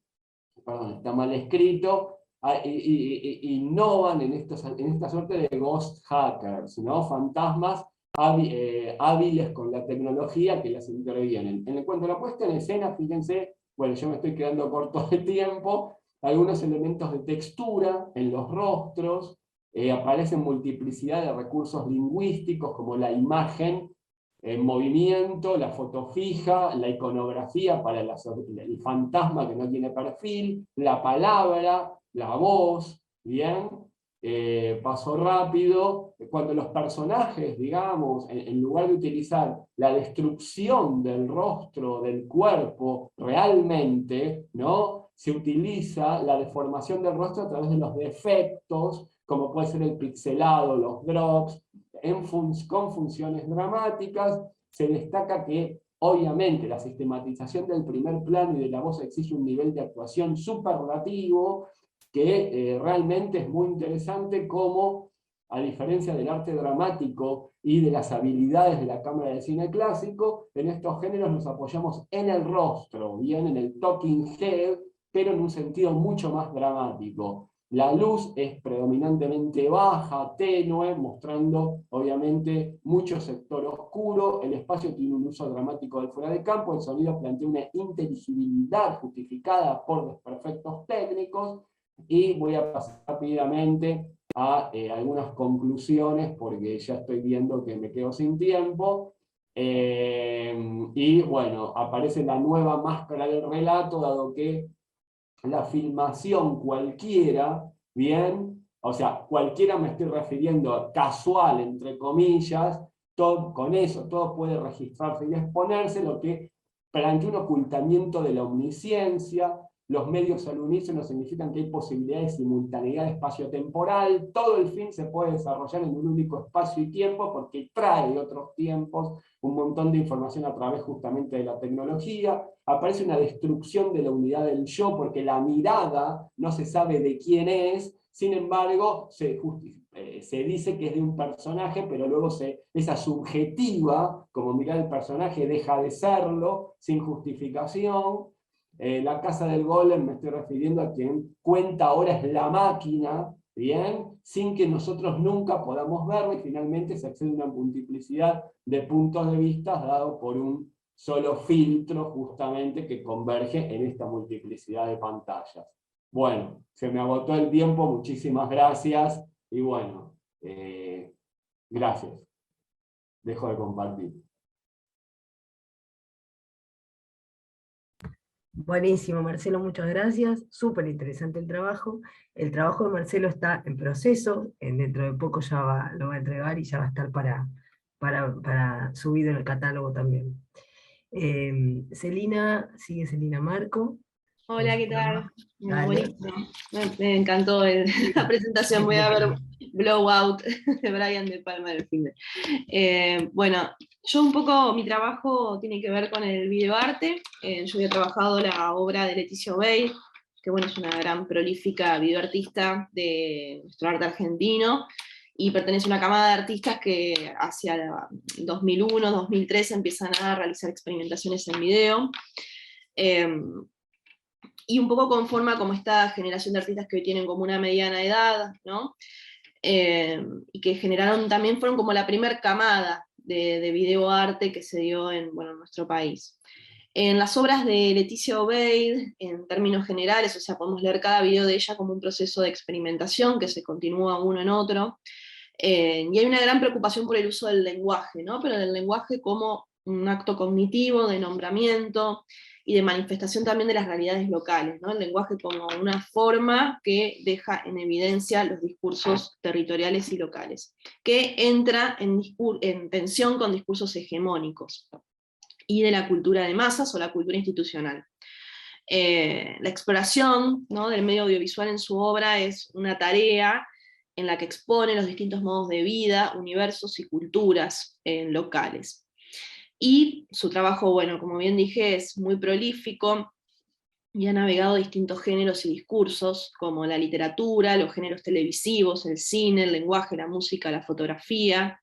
perdón, está mal escrito, innovan en esta suerte de ghost hackers, ¿no? Fantasmas hábiles con la tecnología que las intervienen. En cuanto a la puesta en escena, fíjense, bueno, yo me estoy quedando corto de tiempo, algunos elementos de textura en los rostros, aparecen multiplicidad de recursos lingüísticos como la imagen en movimiento, la foto fija, la iconografía para el fantasma que no tiene perfil, la palabra, la voz, ¿bien? Paso rápido, cuando los personajes, digamos, en lugar de utilizar la destrucción del rostro, del cuerpo, realmente, ¿no? Se utiliza la deformación del rostro a través de los defectos, como puede ser el pixelado, los drops, con funciones dramáticas. Se destaca que, obviamente, la sistematización del primer plano y de la voz exige un nivel de actuación superlativo, que realmente es muy interesante cómo, a diferencia del arte dramático y de las habilidades de la cámara de cine clásico, en estos géneros nos apoyamos en el rostro, bien en el talking head, pero en un sentido mucho más dramático. La luz es predominantemente baja, tenue, mostrando obviamente mucho sector oscuro. El espacio tiene un uso dramático del fuera de campo. El sonido plantea una inteligibilidad justificada por desperfectos técnicos. Y voy a pasar rápidamente a algunas conclusiones, porque ya estoy viendo que me quedo sin tiempo. Y bueno, aparece la nueva máscara del relato, dado que la filmación cualquiera, ¿bien? O sea, cualquiera me estoy refiriendo a casual, entre comillas, con eso todo puede registrarse y exponerse, lo que plantea un ocultamiento de la omnisciencia. Los medios al unísono significan que hay posibilidad de simultaneidad espacio-temporal. Todo el film se puede desarrollar en un único espacio y tiempo porque trae de otros tiempos un montón de información a través justamente de la tecnología. Aparece una destrucción de la unidad del yo porque la mirada no se sabe de quién es, sin embargo se dice que es de un personaje, pero luego esa subjetiva, como mirar el personaje, deja de serlo, sin justificación. La casa del golem, me estoy refiriendo a quien cuenta ahora es la máquina, ¿bien? Sin que nosotros nunca podamos verlo, y finalmente se accede a una multiplicidad de puntos de vista dado por un solo filtro justamente que converge en esta multiplicidad de pantallas. Bueno, se me agotó el tiempo, muchísimas gracias, y bueno, gracias. Dejo de compartir. Buenísimo, Marcelo, muchas gracias. Súper interesante el trabajo. El trabajo de Marcelo está en proceso, dentro de poco ya lo va a entregar y ya va a estar para subido en el catálogo también. Celina, sigue Celina Marco. Hola, ¿qué tal? Dale. Buenísimo. Me encantó la presentación. Voy a ver Blowout de Brian De Palma del fin de. Bueno, yo un poco, mi trabajo tiene que ver con el videoarte. Yo había trabajado la obra de Leticia Obey, que bueno, es una gran prolífica videoartista de nuestro arte argentino, y pertenece a una camada de artistas que hacia 2001, 2003 empiezan a realizar experimentaciones en video. y un poco conforma como esta generación de artistas que hoy tienen como una mediana edad, ¿no? Y que también fueron como la primer camada de videoarte que se dio en nuestro país. En las obras de Leticia Obeid, en términos generales, o sea, podemos leer cada video de ella como un proceso de experimentación que se continúa uno en otro, y hay una gran preocupación por el uso del lenguaje, ¿no? Pero del lenguaje como un acto cognitivo, de nombramiento, y de manifestación también de las realidades locales, ¿no? El lenguaje como una forma que deja en evidencia los discursos territoriales y locales, que entra en tensión con discursos hegemónicos, y de la cultura de masas o la cultura institucional. La exploración, ¿no?, del medio audiovisual en su obra es una tarea en la que expone los distintos modos de vida, universos y culturas locales. Y su trabajo, bueno, como bien dije, es muy prolífico y ha navegado distintos géneros y discursos, como la literatura, los géneros televisivos, el cine, el lenguaje, la música, la fotografía,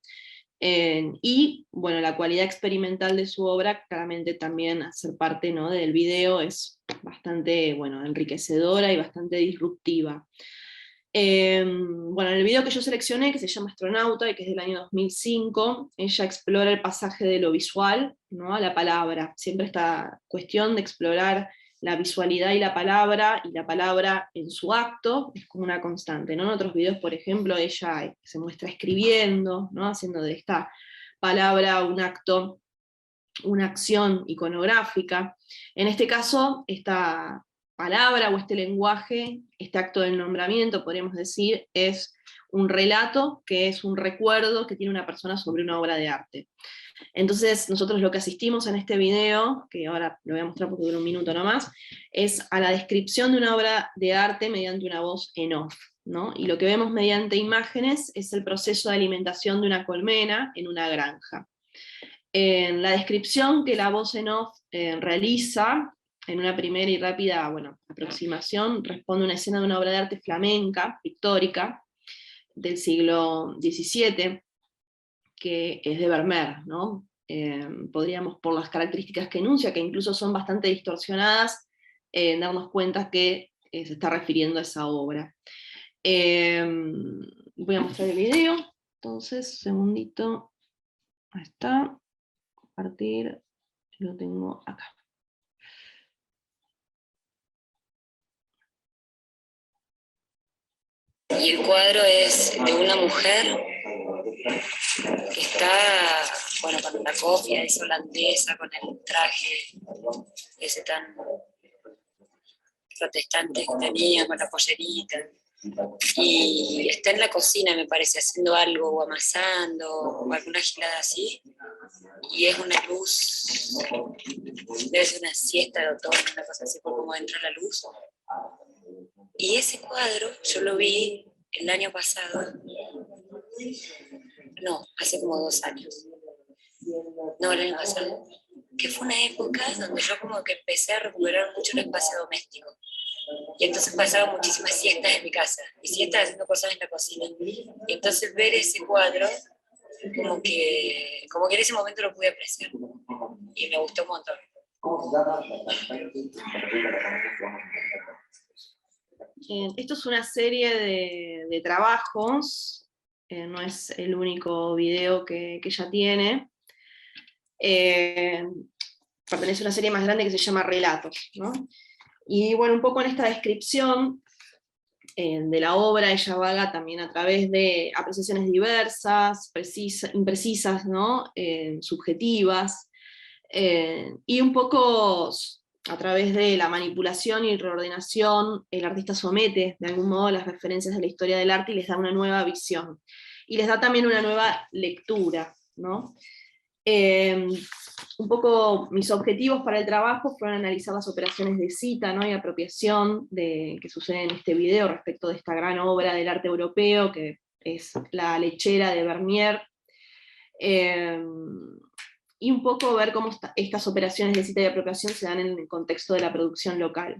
y bueno, la cualidad experimental de su obra, claramente también hacer parte, ¿no?, del video es bastante enriquecedora y bastante disruptiva. En el video que yo seleccioné, que se llama Astronauta y que es del año 2005, ella explora el pasaje de lo visual, ¿no?, a la palabra. Siempre esta cuestión de explorar la visualidad y la palabra en su acto, es como una constante, ¿no? En otros videos, por ejemplo, ella se muestra escribiendo, ¿no?, haciendo de esta palabra un acto, una acción iconográfica. En este caso, esta palabra o este lenguaje, este acto del nombramiento, podríamos decir, es un relato, que es un recuerdo que tiene una persona sobre una obra de arte. Entonces nosotros lo que asistimos en este video, que ahora lo voy a mostrar porque dura un minuto nomás, es a la descripción de una obra de arte mediante una voz en off, ¿no? Y lo que vemos mediante imágenes es el proceso de alimentación de una colmena en una granja. En la descripción que la voz en off realiza, en una primera y rápida aproximación, responde a una escena de una obra de arte flamenca, pictórica, del siglo XVII, que es de Vermeer, ¿no? Podríamos, por las características que enuncia, que incluso son bastante distorsionadas, darnos cuenta que se está refiriendo a esa obra. Voy a mostrar el video, entonces, segundito, ahí está, compartir, lo tengo acá. Y el cuadro es de una mujer que está, con la cofia esa holandesa, con el traje ese tan protestante que tenía, con la pollerita. Y está en la cocina, me parece, haciendo algo, o amasando, o alguna gilada así. Y es una luz, debe ser una siesta de otoño, una cosa así, por cómo entra la luz. Y ese cuadro yo lo vi el año pasado, no, hace como 2 años, no, el año pasado, que fue una época donde yo como que empecé a recuperar mucho el espacio doméstico. Y entonces pasaba muchísimas siestas en mi casa, y siestas haciendo cosas en la cocina. Y entonces ver ese cuadro, como que en ese momento lo pude apreciar. Y me gustó un montón. Esto es una serie de trabajos, no es el único video que ella tiene. Pertenece a una serie más grande que se llama Relatos, ¿no? Y un poco en esta descripción de la obra, ella vaga también a través de apreciaciones diversas, imprecisas, ¿no?, subjetivas, y un poco a través de la manipulación y reordenación, el artista somete de algún modo las referencias de la historia del arte y les da una nueva visión, y les da también una nueva lectura, ¿no? Un poco mis objetivos para el trabajo fueron analizar las operaciones de cita, ¿no?, y apropiación que suceden en este video respecto de esta gran obra del arte europeo, que es La lechera de Vermeer, y un poco ver cómo estas operaciones de cita y apropiación se dan en el contexto de la producción local.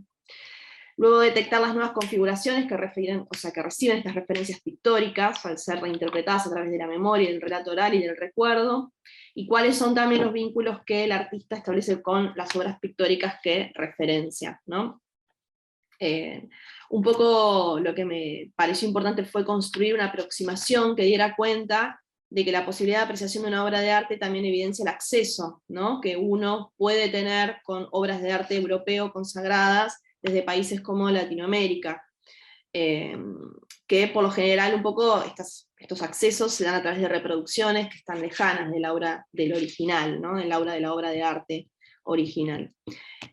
Luego detectar las nuevas configuraciones que reciben estas referencias pictóricas al ser reinterpretadas a través de la memoria, del relato oral y del recuerdo, y cuáles son también los vínculos que el artista establece con las obras pictóricas que referencia, ¿no? Un poco lo que me pareció importante fue construir una aproximación que diera cuenta de que la posibilidad de apreciación de una obra de arte también evidencia el acceso, ¿no?, que uno puede tener con obras de arte europeo consagradas desde países como Latinoamérica, que por lo general un poco estos accesos se dan a través de reproducciones que están lejanas de la obra del original, ¿no?, de la obra de arte original.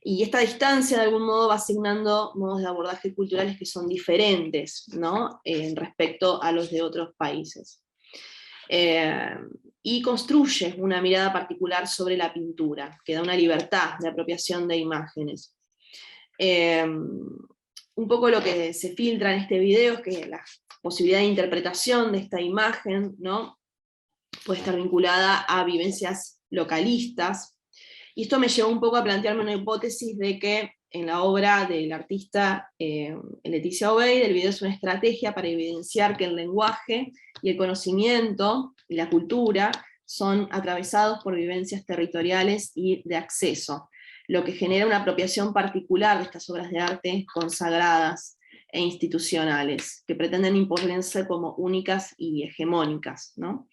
Y esta distancia de algún modo va asignando modos de abordaje culturales que son diferentes, ¿no?, respecto a los de otros países. Y construye una mirada particular sobre la pintura, que da una libertad de apropiación de imágenes. Un poco lo que se filtra en este video es que la posibilidad de interpretación de esta imagen, ¿no?, puede estar vinculada a vivencias localistas, y esto me llevó un poco a plantearme una hipótesis de que en la obra del artista Leticia Obeid, el video es una estrategia para evidenciar que el lenguaje y el conocimiento y la cultura son atravesados por vivencias territoriales y de acceso, lo que genera una apropiación particular de estas obras de arte consagradas e institucionales, que pretenden imponerse como únicas y hegemónicas, ¿no?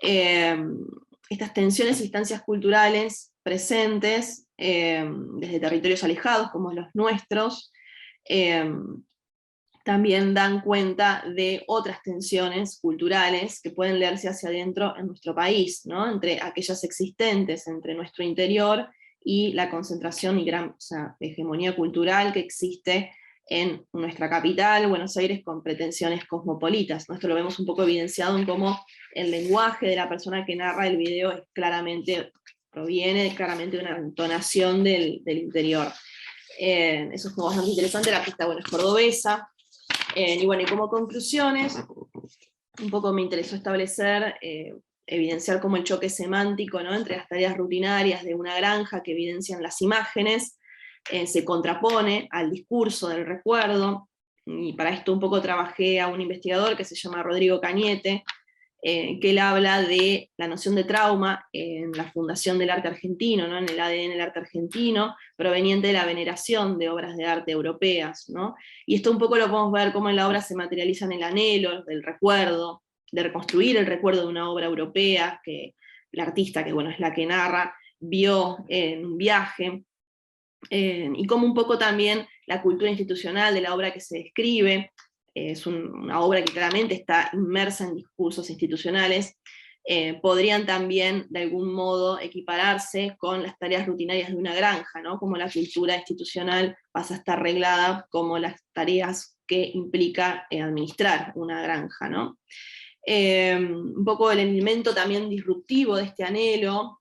Estas tensiones e instancias culturales presentes, desde territorios alejados como los nuestros, también dan cuenta de otras tensiones culturales que pueden leerse hacia adentro en nuestro país, ¿no?, entre aquellas existentes entre nuestro interior y la concentración y gran hegemonía cultural que existe en nuestra capital, Buenos Aires, con pretensiones cosmopolitas, ¿no? Esto lo vemos un poco evidenciado en cómo el lenguaje de la persona que narra el video proviene claramente de una entonación del interior. Eso es como bastante interesante. La artista, bueno, es cordobesa. Y bueno, y como conclusiones, un poco me interesó establecer, evidenciar como el choque semántico, ¿no?, entre las tareas rutinarias de una granja que evidencian las imágenes, se contrapone al discurso del recuerdo, y para esto un poco trabajé a un investigador que se llama Rodrigo Cañete, que él habla de la noción de trauma en la fundación del arte argentino, ¿no?, en el ADN del arte argentino, proveniente de la veneración de obras de arte europeas, ¿no? Y esto un poco lo podemos ver cómo en la obra se materializa en el anhelo del recuerdo, de reconstruir el recuerdo de una obra europea, que la artista, que bueno, es la que narra, vio en un viaje, y como un poco también la cultura institucional de la obra que se describe, es una obra que claramente está inmersa en discursos institucionales, podrían también de algún modo equipararse con las tareas rutinarias de una granja, ¿no?, como la cultura institucional pasa a estar reglada como las tareas que implica administrar una granja, ¿no? Un poco el elemento también disruptivo de este anhelo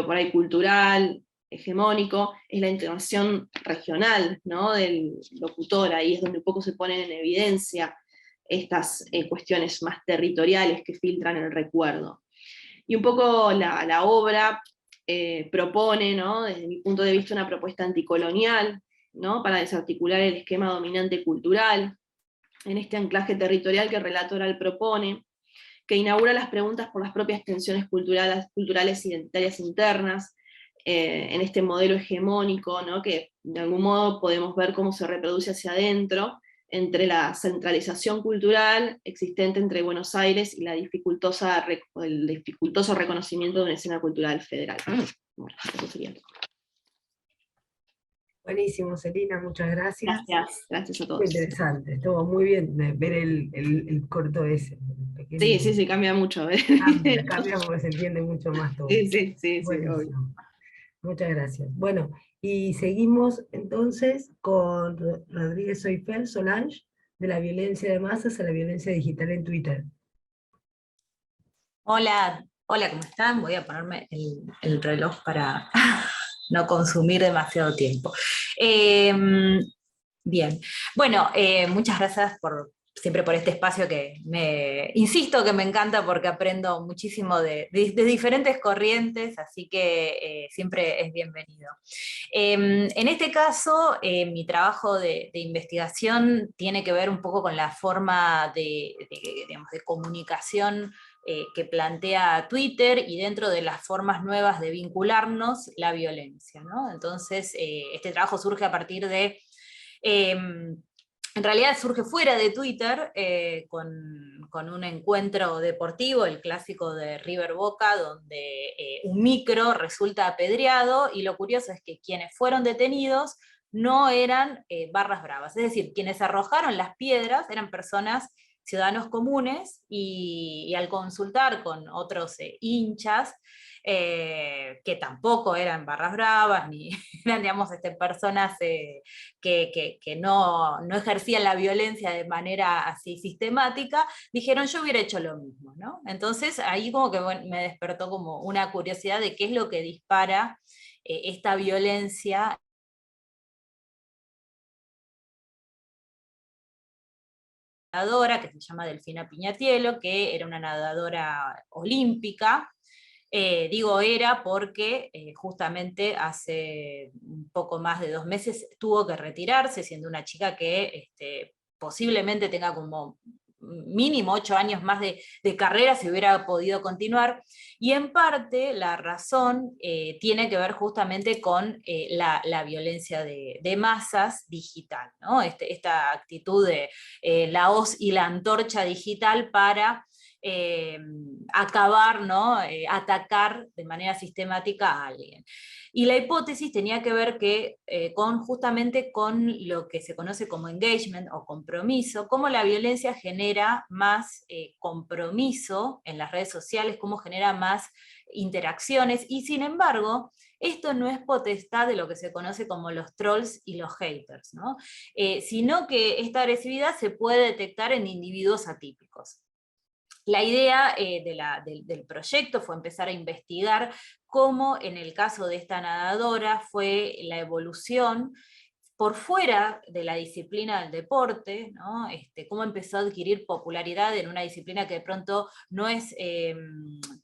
por ahí cultural, hegemónico, es la entonación regional, ¿no?, del locutor. Ahí es donde un poco se ponen en evidencia estas cuestiones más territoriales que filtran el recuerdo. Y un poco la obra propone, ¿no?, desde mi punto de vista, una propuesta anticolonial, ¿no?, para desarticular el esquema dominante cultural, en este anclaje territorial que el relato oral propone, que inaugura las preguntas por las propias tensiones culturales identitarias internas, en este modelo hegemónico, ¿no?, que de algún modo podemos ver cómo se reproduce hacia adentro, entre la centralización cultural existente entre Buenos Aires y el dificultoso reconocimiento de una escena cultural federal. Bueno, eso sería todo. Buenísimo, Celina, muchas gracias. Gracias a todos. Muy interesante, estuvo muy bien ver el corto ese. Pequeño. Sí, cambia mucho. Cambia porque se entiende mucho más todo. Sí, obvio. Muchas gracias. Bueno, y seguimos entonces con Rodríguez Soyfer Solange, de la violencia de masas a la violencia digital en Twitter. Hola, ¿cómo están? Voy a ponerme el reloj para no consumir demasiado tiempo. Bien, bueno, muchas gracias siempre por este espacio que insisto que me encanta porque aprendo muchísimo de diferentes corrientes, así que siempre es bienvenido. En este caso, mi trabajo de investigación tiene que ver un poco con la forma de comunicación que plantea Twitter y dentro de las formas nuevas de vincularnos, la violencia, ¿no? Entonces, este trabajo surge a partir de... en realidad surge fuera de Twitter, con un encuentro deportivo, el clásico de River Boca, donde un micro resulta apedreado, y lo curioso es que quienes fueron detenidos no eran barras bravas, es decir, quienes arrojaron las piedras eran personas, ciudadanos comunes, y al consultar con otros hinchas, que tampoco eran barras bravas, ni eran, digamos, personas que no ejercían la violencia de manera así sistemática, dijeron yo hubiera hecho lo mismo, ¿no? Entonces ahí como que me despertó como una curiosidad de qué es lo que dispara esta violencia. Que se llama Delfina Piñatielo, que era una nadadora olímpica. Digo era porque justamente hace un poco más de 2 meses tuvo que retirarse, siendo una chica que posiblemente tenga como mínimo 8 años más de carrera si hubiera podido continuar, y en parte la razón tiene que ver justamente con la violencia de masas digital, ¿no? Esta actitud de la hoz y la antorcha digital para acabar, ¿no? Atacar de manera sistemática a alguien. Y la hipótesis tenía que ver justamente con lo que se conoce como engagement o compromiso, cómo la violencia genera más compromiso en las redes sociales, cómo genera más interacciones, y sin embargo, esto no es potestad de lo que se conoce como los trolls y los haters, ¿no? Sino que esta agresividad se puede detectar en individuos atípicos. La idea del proyecto fue empezar a investigar cómo en el caso de esta nadadora fue la evolución por fuera de la disciplina del deporte, ¿no? Cómo empezó a adquirir popularidad en una disciplina que de pronto no está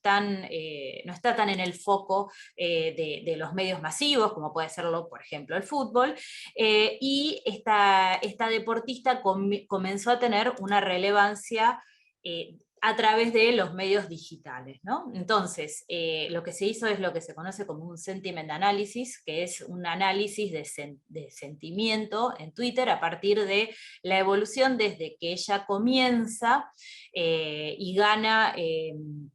tan en el foco de los medios masivos, como puede serlo, por ejemplo, el fútbol, y esta deportista comenzó a tener una relevancia a través de los medios digitales, ¿no? Entonces, lo que se hizo es lo que se conoce como un sentiment analysis, que es un análisis de sentimiento en Twitter a partir de la evolución desde que ella comienza y gana en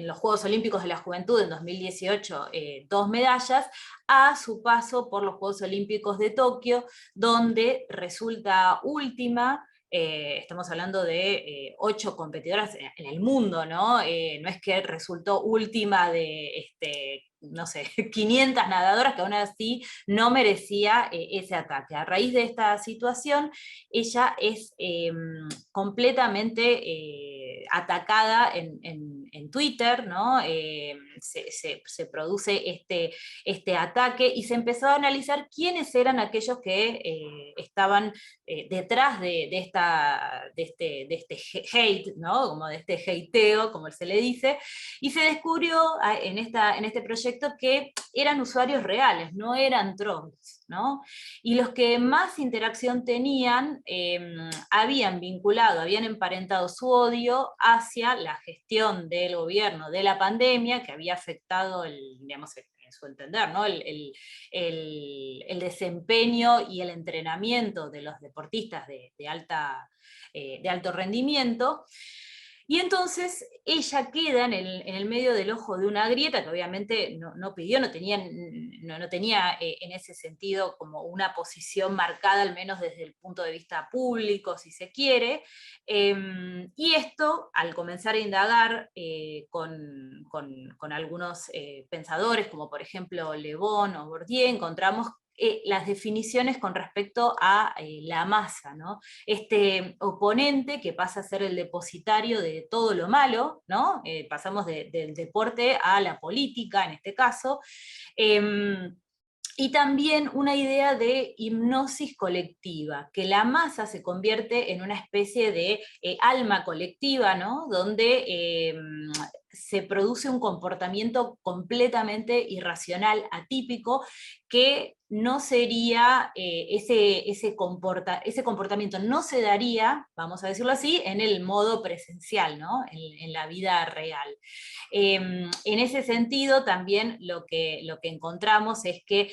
los Juegos Olímpicos de la Juventud en 2018 2 medallas, a su paso por los Juegos Olímpicos de Tokio, donde resulta última. Estamos hablando de 8 competidoras en el mundo, ¿no? No es que resultó última de, no sé, 500 nadadoras, que aún así no merecía ese ataque. A raíz de esta situación, ella es completamente atacada en Twitter, ¿no? Se produce este ataque, y se empezó a analizar quiénes eran aquellos que estaban detrás de este hate, ¿no? Como de este hateo, como se le dice, y se descubrió en este proyecto que eran usuarios reales, no eran trolls, ¿no? Y los que más interacción tenían habían emparentado su odio hacia la gestión del gobierno de la pandemia, que había afectado digamos, en su entender, ¿no? el desempeño y el entrenamiento de los deportistas de alto rendimiento. Y entonces ella queda en el medio del ojo de una grieta que obviamente no pidió, no tenía en ese sentido como una posición marcada, al menos desde el punto de vista público, si se quiere. Y esto, al comenzar a indagar con algunos pensadores, como por ejemplo Le Bon o Bourdieu, encontramos las definiciones con respecto a la masa, ¿no? Este oponente que pasa a ser el depositario de todo lo malo, ¿no? Pasamos del deporte a la política, en este caso, y también una idea de hipnosis colectiva, que la masa se convierte en una especie de alma colectiva, ¿no? Donde se produce un comportamiento completamente irracional, atípico, que no sería, ese comportamiento no se daría, vamos a decirlo así, en el modo presencial, ¿no? En la vida real. En ese sentido, también lo que encontramos es que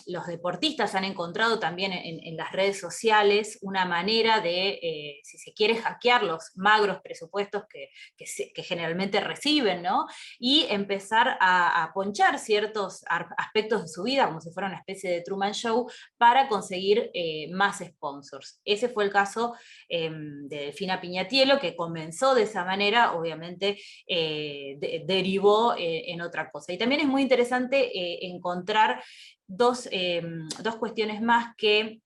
los deportistas han encontrado también en las redes sociales una manera de, si se quiere, hackear los magros presupuestos que generalmente reciben, ¿no? Y empezar a ponchar ciertos aspectos de su vida, como si fuera una especie de Truman Show, para conseguir más sponsors. Ese fue el caso de Delfina Piñatielo, que comenzó de esa manera, obviamente derivó en otra cosa. Y también es muy interesante encontrar dos cuestiones más que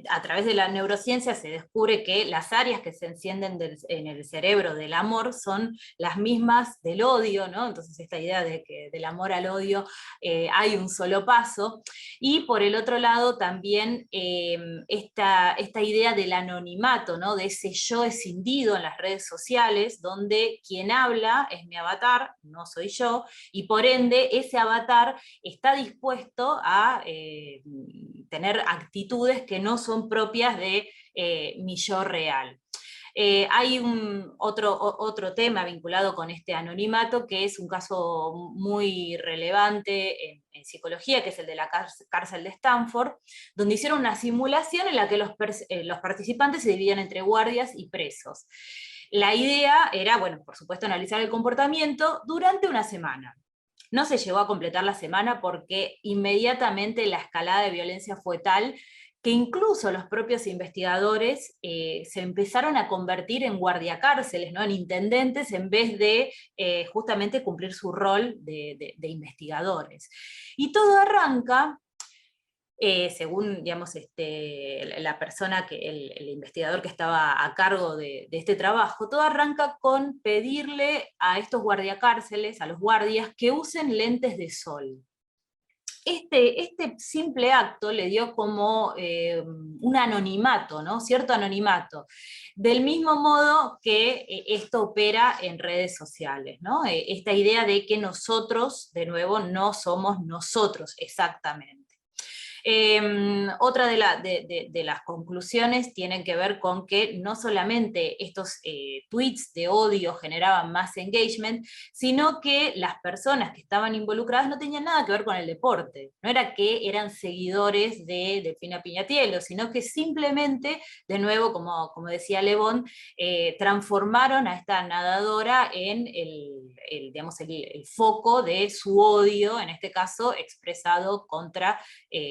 a través de la neurociencia se descubre que las áreas que se encienden en el cerebro del amor son las mismas del odio, ¿no? Entonces esta idea de que del amor al odio hay un solo paso, y por el otro lado también esta idea del anonimato, ¿no? De ese yo escindido en las redes sociales, donde quien habla es mi avatar, no soy yo, y por ende ese avatar está dispuesto a tener actitudes que no son propias de mi yo real. Hay otro tema vinculado con este anonimato, que es un caso muy relevante en psicología, que es el de la cárcel de Stanford, donde hicieron una simulación en la que los participantes se dividían entre guardias y presos. La idea era, bueno, por supuesto, analizar el comportamiento durante una semana. No se llegó a completar la semana porque inmediatamente la escalada de violencia fue tal que incluso los propios investigadores se empezaron a convertir en guardiacárceles, ¿no? En intendentes, en vez de justamente cumplir su rol de investigadores. Y todo arranca, según digamos, la persona, el investigador que estaba a cargo de este trabajo, todo arranca con pedirle a estos guardiacárceles, a los guardias, que usen lentes de sol. Este simple acto le dio como un anonimato, ¿no? Cierto anonimato. Del mismo modo que esto opera en redes sociales, ¿no? Esta idea de que nosotros, de nuevo, no somos nosotros exactamente. Otra de las conclusiones tienen que ver con que no solamente estos tweets de odio generaban más engagement, sino que las personas que estaban involucradas no tenían nada que ver con el deporte. No era que eran seguidores de Delfina Piñatielo, sino que simplemente, de nuevo, como decía Le Bon, transformaron a esta nadadora en digamos, el foco de su odio, en este caso expresado contra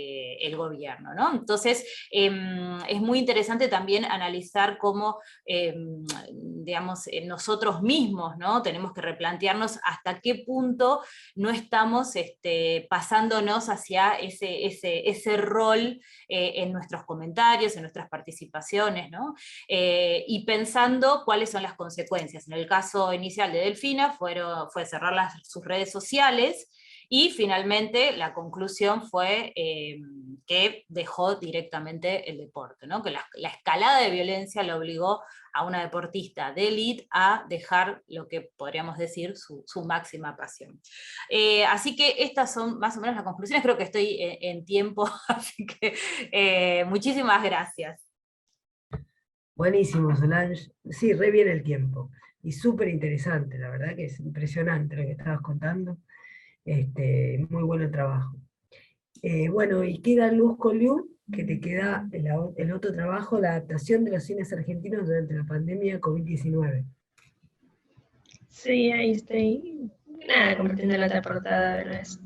el gobierno, ¿no? Entonces, es muy interesante también analizar cómo, digamos, nosotros mismos, ¿no? Tenemos que replantearnos hasta qué punto no estamos pasándonos hacia ese rol en nuestros comentarios, en nuestras participaciones, ¿no? Y pensando cuáles son las consecuencias. En el caso inicial de Delfina fue cerrar sus redes sociales, y finalmente la conclusión fue que dejó directamente el deporte, ¿no? Que la escalada de violencia le obligó a una deportista de élite a dejar lo que podríamos decir su máxima pasión. Así que estas son más o menos las conclusiones, creo que estoy en tiempo, así que muchísimas gracias. Buenísimo, Solange. Sí, re bien el tiempo. Y súper interesante, la verdad que es impresionante lo que estabas contando. Muy bueno el trabajo. Bueno, y queda Luz Coliú, que te queda el otro trabajo, la adaptación de los cines argentinos durante la pandemia COVID-19. Sí, ahí estoy. Nada, compartiendo la otra portada, no es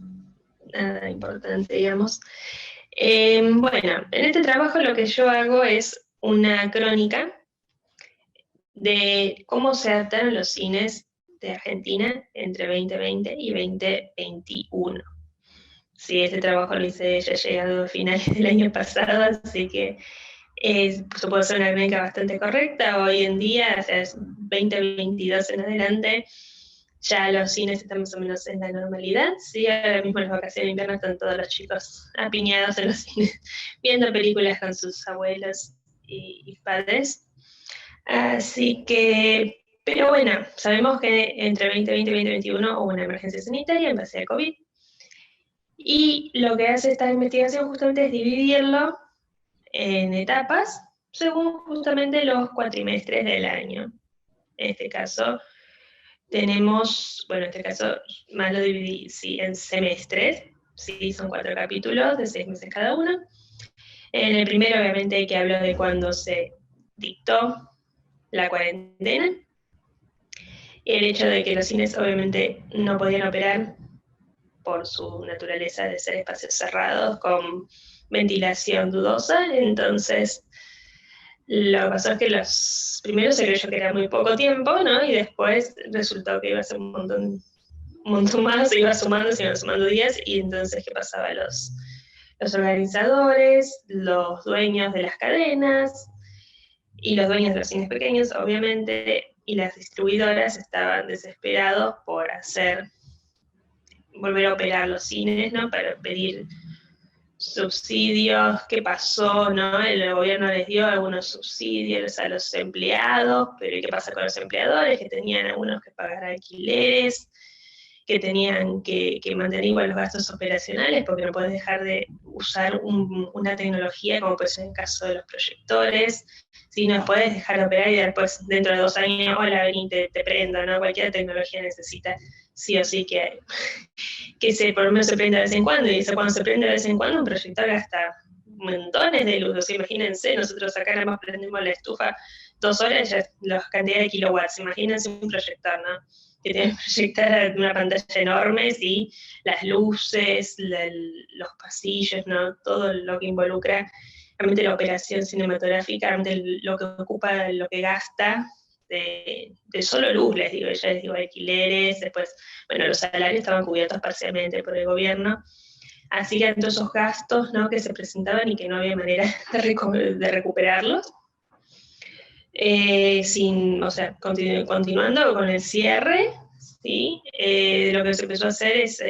nada importante, digamos. Bueno, en este trabajo lo que yo hago es una crónica de cómo se adaptaron los cines de Argentina entre 2020 y 2021. Sí, este trabajo lo hice ya llegado a finales del año pasado, así que supongo ser una crónica bastante correcta. Hoy en día, o sea, es 2022 en adelante, ya los cines están más o menos en la normalidad. Sí, ahora mismo en las vacaciones de invierno están todos los chicos apiñados en los cines, viendo películas con sus abuelos y padres. Así que Pero bueno, sabemos que entre 2020 y 2021 hubo una emergencia sanitaria en base al COVID. Y lo que hace esta investigación justamente es dividirlo en etapas según justamente los cuatrimestres del año. En este caso tenemos, bueno, en este caso más lo dividí en semestres, ¿sí? Son 4 capítulos de 6 meses cada uno. En el primero obviamente que hablo de cuando se dictó la cuarentena, y el hecho de que los cines obviamente no podían operar por su naturaleza de ser espacios cerrados con ventilación dudosa, entonces lo que pasó es que los primeros se creyó que era muy poco tiempo, ¿no? Y después resultó que iba a ser un montón más, se iban sumando días, y entonces, ¿qué pasaba? Los organizadores, los dueños de las cadenas, y los dueños de los cines pequeños, obviamente, y las distribuidoras estaban desesperados por volver a operar los cines, ¿no? Para pedir subsidios. ¿Qué pasó, no? El gobierno les dio algunos subsidios a los empleados, pero ¿y qué pasa con los empleadores? Que tenían algunos que pagar alquileres, que tenían que mantener igual los gastos operacionales, porque no puedes dejar de usar una tecnología, como puede ser el caso de los proyectores, si no puedes dejar de operar y después dentro de 2 años, hola, vení, te prendo, ¿no? Cualquier tecnología necesita sí o sí que por lo menos se prenda de vez en cuando, y cuando se prende de vez en cuando, un proyector gasta montones de luz. O sea, imagínense, nosotros acá nada más prendemos la estufa 2 horas, ya la cantidad de kilowatts. Imagínense un proyector, ¿no? Que tiene que proyectar una pantalla enorme, ¿sí? Las luces, los pasillos, ¿no? Todo lo que involucra realmente la operación cinematográfica, realmente lo que ocupa, lo que gasta de solo luz, ya les digo, alquileres, después, bueno, los salarios estaban cubiertos parcialmente por el gobierno, así que todos esos gastos, ¿no? Que se presentaban y que no había manera de recuperarlos. Continuando con el cierre, ¿sí? Lo que se empezó a hacer es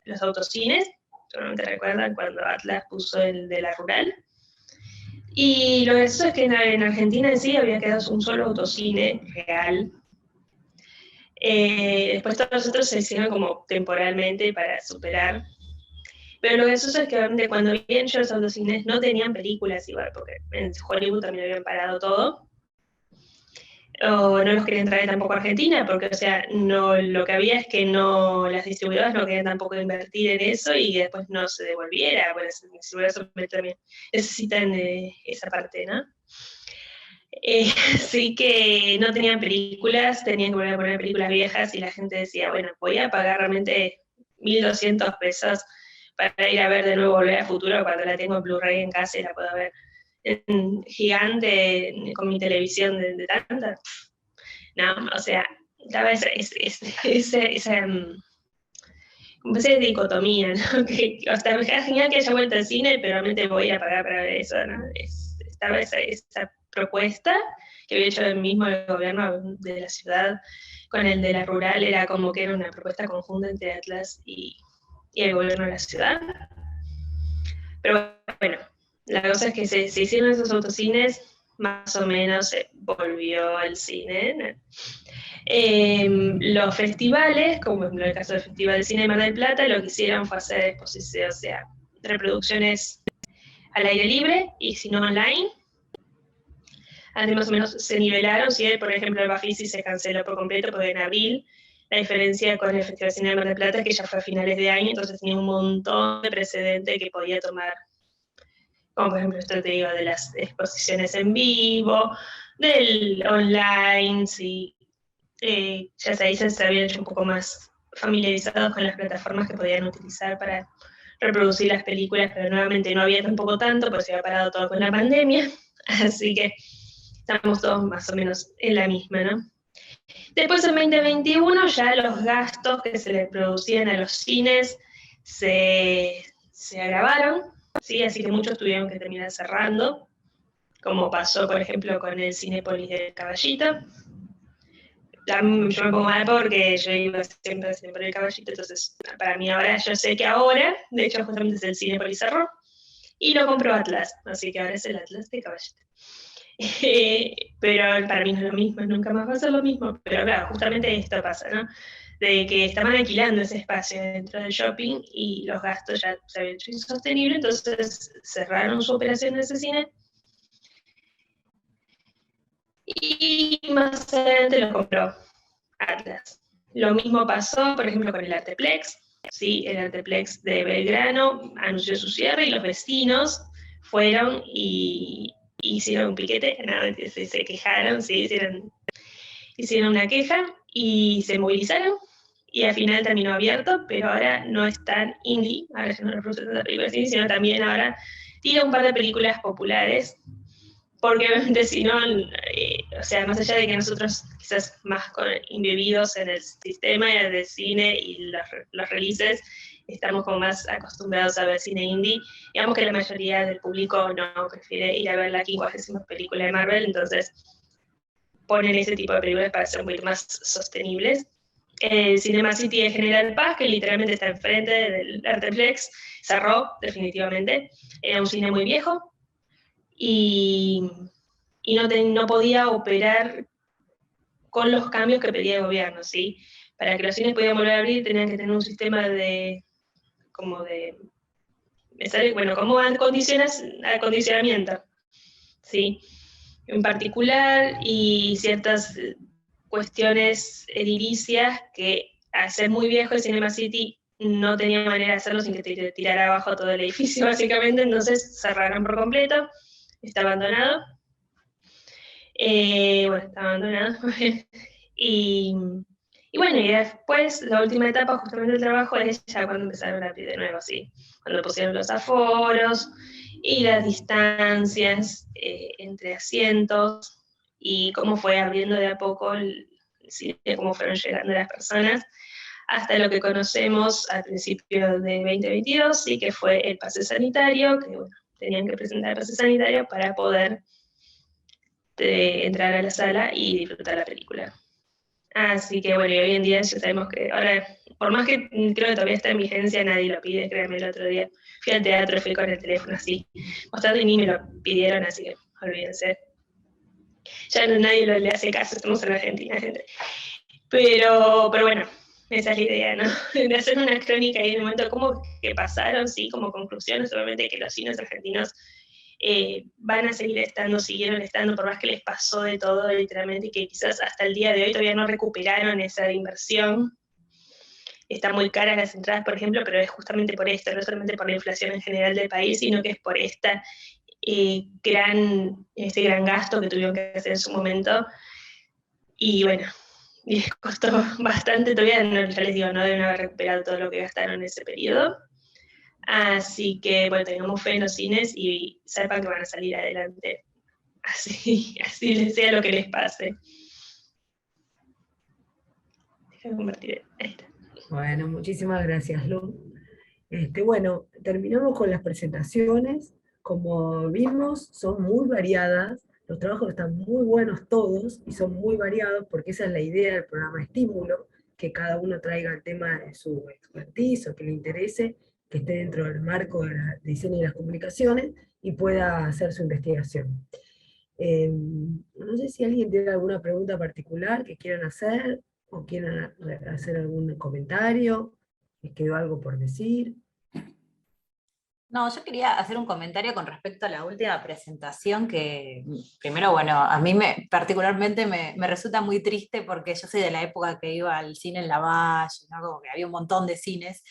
los autocines, seguramente recuerdan cuando Atlas puso el de la rural, y lo gracioso es que en Argentina en sí había quedado un solo autocine real. Después todos los otros se hicieron como temporalmente para superar. Pero lo gracioso es que obviamente cuando habían hecho los autocines no tenían películas igual, porque en Hollywood también habían parado todo. O no los querían traer tampoco a Argentina, porque, o sea, no, lo que había es que las distribuidoras no querían tampoco invertir en eso y después no se devolviera. Bueno, las distribuidoras también necesitan esa parte, ¿no? Así que no tenían películas, tenían que volver a poner películas viejas, y la gente decía, bueno, voy a pagar realmente 1.200 pesos para ir a ver de nuevo Volver al Futuro cuando la tengo en Blu-ray en casa y la puedo ver en gigante con mi televisión de tanta. No, o sea, estaba esa como esa dicotomía, ¿no? Que hasta me queda genial que haya vuelto al cine, pero realmente voy a pagar para ver eso, ¿no? Estaba esa propuesta que había hecho el mismo gobierno de la ciudad con el de la rural, era como que era una propuesta conjunta entre Atlas y el gobierno de la ciudad. Pero bueno, la cosa es que se hicieron esos autocines, más o menos se volvió el cine, ¿no? Los festivales, como en el caso del Festival de Cine de Mar del Plata, lo que hicieron fue hacer exposiciones, o sea, reproducciones al aire libre, y si no online. Antes más o menos se nivelaron, ¿sí? Por ejemplo, el Bafisi se canceló por completo porque en abril. La diferencia con el Festival de Cine de Mar del Plata es que ya fue a finales de año, entonces tenía un montón de precedente que podía tomar, como por ejemplo esto te digo, de las exposiciones en vivo, del online, ¿sí? Ya se habían hecho un poco más familiarizados con las plataformas que podían utilizar para reproducir las películas, pero nuevamente no había tampoco tanto, porque se había parado todo con la pandemia, así que estamos todos más o menos en la misma, ¿no? Después en 2021 ya los gastos que se les producían a los cines se agravaron, ¿sí? Así que muchos tuvieron que terminar cerrando, como pasó por ejemplo con el Cinépolis del Caballito. Yo me pongo mal porque yo iba siempre al Cinépolis del Caballito, entonces para mí ahora, yo sé que ahora, de hecho justamente es el Cinépolis cerró, y lo compró Atlas, así que ahora es el Atlas de Caballito. Pero para mí no es lo mismo, nunca más va a ser lo mismo. Pero claro, justamente esto pasa, ¿no? De que estaban alquilando ese espacio dentro del shopping y los gastos ya se habían hecho insostenibles, entonces cerraron su operación de ese cine y más adelante lo compró Atlas. Lo mismo pasó, por ejemplo, con el Arteplex. Sí, el Arteplex de Belgrano anunció su cierre y los vecinos fueron y hicieron un piquete, no, se quejaron, sí, hicieron una queja y se movilizaron y al final terminó abierto, pero ahora no es tan indie, ahora ya no reproduce tantas películas indie, sino también ahora tira un par de películas populares, porque obviamente si no, o sea, más allá de que nosotros quizás más imbebidos en el sistema del cine y los releases, estamos como más acostumbrados a ver cine indie, digamos que la mayoría del público no prefiere ir a ver la 50ª película de Marvel, entonces ponen ese tipo de películas para ser un poquito más sostenibles. El Cinema City de General Paz, que literalmente está enfrente del Arteplex, cerró definitivamente. Era un cine muy viejo y no podía operar con los cambios que pedía el gobierno, ¿sí? Para que los cines pudieran volver a abrir tenían que tener un sistema como acondicionamiento, ¿sí? En particular, y ciertas cuestiones edilicias que al ser muy viejo el Cinema City no tenía manera de hacerlo sin que te tirara abajo todo el edificio, básicamente, entonces cerraron por completo, está abandonado. Está abandonado. y bueno, y después, la última etapa justamente del trabajo es ya cuando empezaron a abrir de nuevo, ¿sí? Cuando pusieron los aforos y las distancias entre asientos y cómo fue abriendo de a poco el cine, cómo fueron llegando las personas hasta lo que conocemos al principio de 2022, sí, que fue el pase sanitario, que bueno, tenían que presentar el pase sanitario para poder entrar a la sala y disfrutar la película. Así que bueno, y hoy en día ya sabemos que ahora, por más que creo que todavía está en vigencia, nadie lo pide, créanme, el otro día fui al teatro, fui con el teléfono así, mostrando y ni me lo pidieron, así que olvídense. Ya no nadie le hace caso, estamos en Argentina, gente. Pero bueno, esa es la idea, ¿no? De hacer una crónica y en el momento cómo que pasaron, sí, como conclusiones, obviamente que los cines argentinos van a seguir estando, siguieron estando, por más que les pasó de todo literalmente, y que quizás hasta el día de hoy todavía no recuperaron esa inversión. Están muy caras las entradas, por ejemplo, pero es justamente por esto, no solamente por la inflación en general del país, sino que es por este gran gasto que tuvieron que hacer en su momento. Y bueno, y les costó bastante, todavía ya les digo, no deben haber recuperado todo lo que gastaron en ese periodo. Así que, bueno, tengamos fe en los cines y sepan que van a salir adelante. Así les sea lo que les pase. Déjame compartir. Ahí está. Bueno, muchísimas gracias, Lu. Bueno, terminamos con las presentaciones. Como vimos, son muy variadas. Los trabajos están muy buenos todos y son muy variados porque esa es la idea del programa Estímulo, que cada uno traiga el tema de su expertise o que le interese, que esté dentro del marco de la diseño y las comunicaciones y pueda hacer su investigación. No sé si alguien tiene alguna pregunta particular que quieran hacer o quieran hacer algún comentario. ¿Les quedó algo por decir? No, yo quería hacer un comentario con respecto a la última presentación que, primero, bueno, a mí particularmente me resulta muy triste porque yo soy de la época que iba al cine en Lavalle, ¿no? Como que había un montón de cines,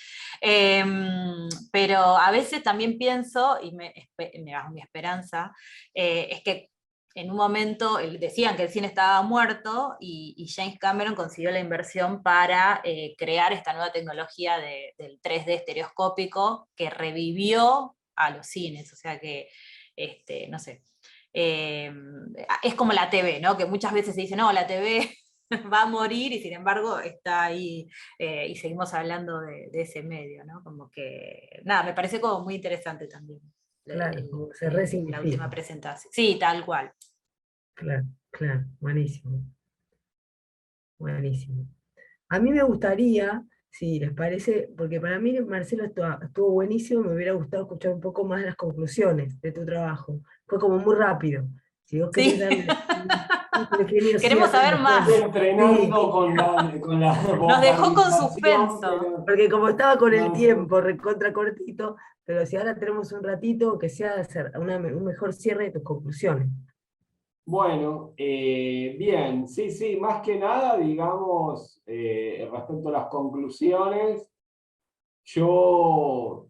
pero a veces también pienso, y mi esperanza, es que en un momento decían que el cine estaba muerto y James Cameron consiguió la inversión para crear esta nueva tecnología del 3D estereoscópico que revivió a los cines, o sea que, no sé, es como la TV, ¿no? Que muchas veces se dice, no, la TV va a morir y sin embargo está ahí y seguimos hablando de ese medio, ¿no? Como que, nada, me parece como muy interesante también. Claro, como se resignifica. La última presentación. Sí, tal cual. Claro, claro, buenísimo. Buenísimo. A mí me gustaría, si les parece, porque para mí Marcelo estuvo buenísimo, me hubiera gustado escuchar un poco más las conclusiones de tu trabajo. Fue como muy rápido. Si vos querés darle Queremos saber más. Estoy entrenando con la Nos dejó con vocalización, suspenso. Porque como estaba con el No. tiempo recontra cortito, pero si ahora tenemos un ratito, que sea hacer un mejor cierre de tus conclusiones. Bueno, bien, sí, más que nada, digamos, respecto a las conclusiones, yo,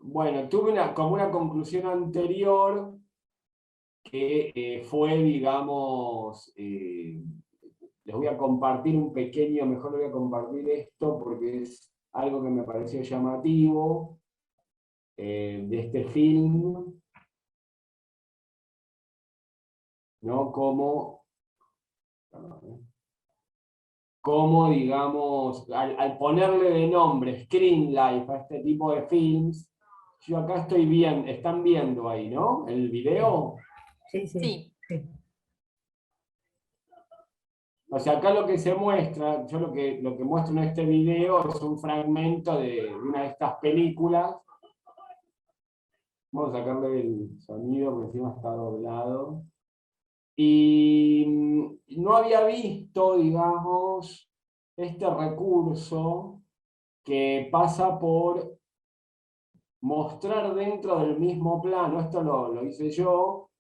bueno, tuve como una conclusión anterior que fue, digamos, les voy a compartir mejor les voy a compartir esto porque es algo que me pareció llamativo de este film, ¿no? Como digamos, al ponerle de nombre Screen Life a este tipo de films, yo acá estoy bien, están viendo ahí, ¿no? El video. Sí. O sea, acá lo que se muestra, yo lo que muestro en este video es un fragmento de una de estas películas. Vamos a sacarle el sonido porque encima está doblado. Y no había visto, digamos, este recurso que pasa por mostrar dentro del mismo plano, esto lo hice yo,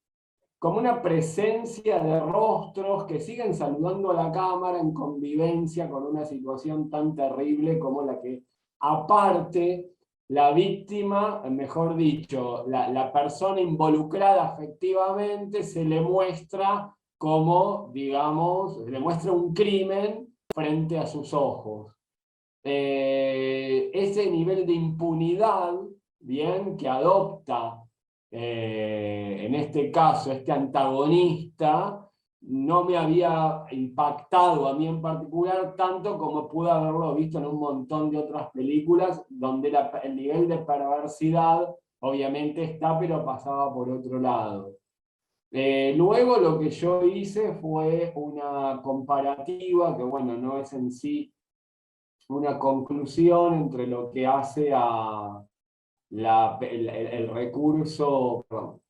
como una presencia de rostros que siguen saludando a la cámara en convivencia con una situación tan terrible como la que, aparte, la víctima, mejor dicho, la persona involucrada afectivamente, se le muestra como, digamos, le muestra un crimen frente a sus ojos. Ese nivel de impunidad, bien, que adopta en este caso este antagonista, no me había impactado a mí en particular tanto como pude haberlo visto en un montón de otras películas donde el nivel de perversidad obviamente está, pero pasaba por otro lado. Luego lo que yo hice fue una comparativa, que bueno, no es en sí una conclusión entre lo que hace a el recurso, perdón,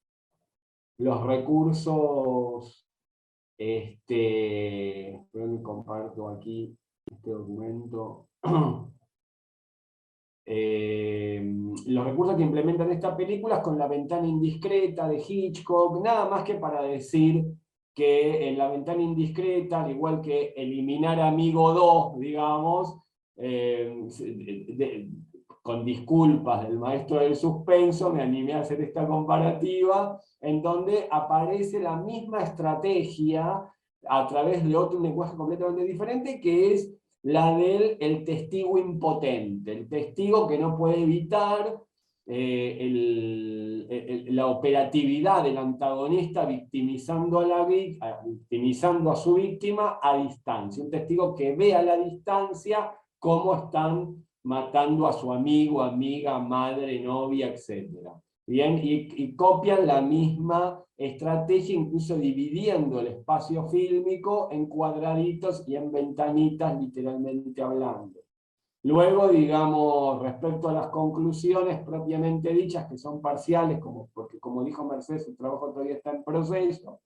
los recursos, comparto aquí este documento, los recursos que implementan estas películas con La ventana indiscreta de Hitchcock, nada más que para decir que en La ventana indiscreta, al igual que Eliminar Amigo 2, digamos, con disculpas del maestro del suspenso, me animé a hacer esta comparativa, en donde aparece la misma estrategia a través de otro lenguaje completamente diferente, que es la del testigo impotente, el testigo que no puede evitar la operatividad del antagonista victimizando a su víctima a distancia, un testigo que ve a la distancia cómo están matando a su amigo, amiga, madre, novia, etc. Bien, y copian la misma estrategia, incluso dividiendo el espacio fílmico en cuadraditos y en ventanitas, literalmente hablando. Luego, digamos, respecto a las conclusiones propiamente dichas, que son parciales, porque como dijo Mercedes, su trabajo todavía está en proceso,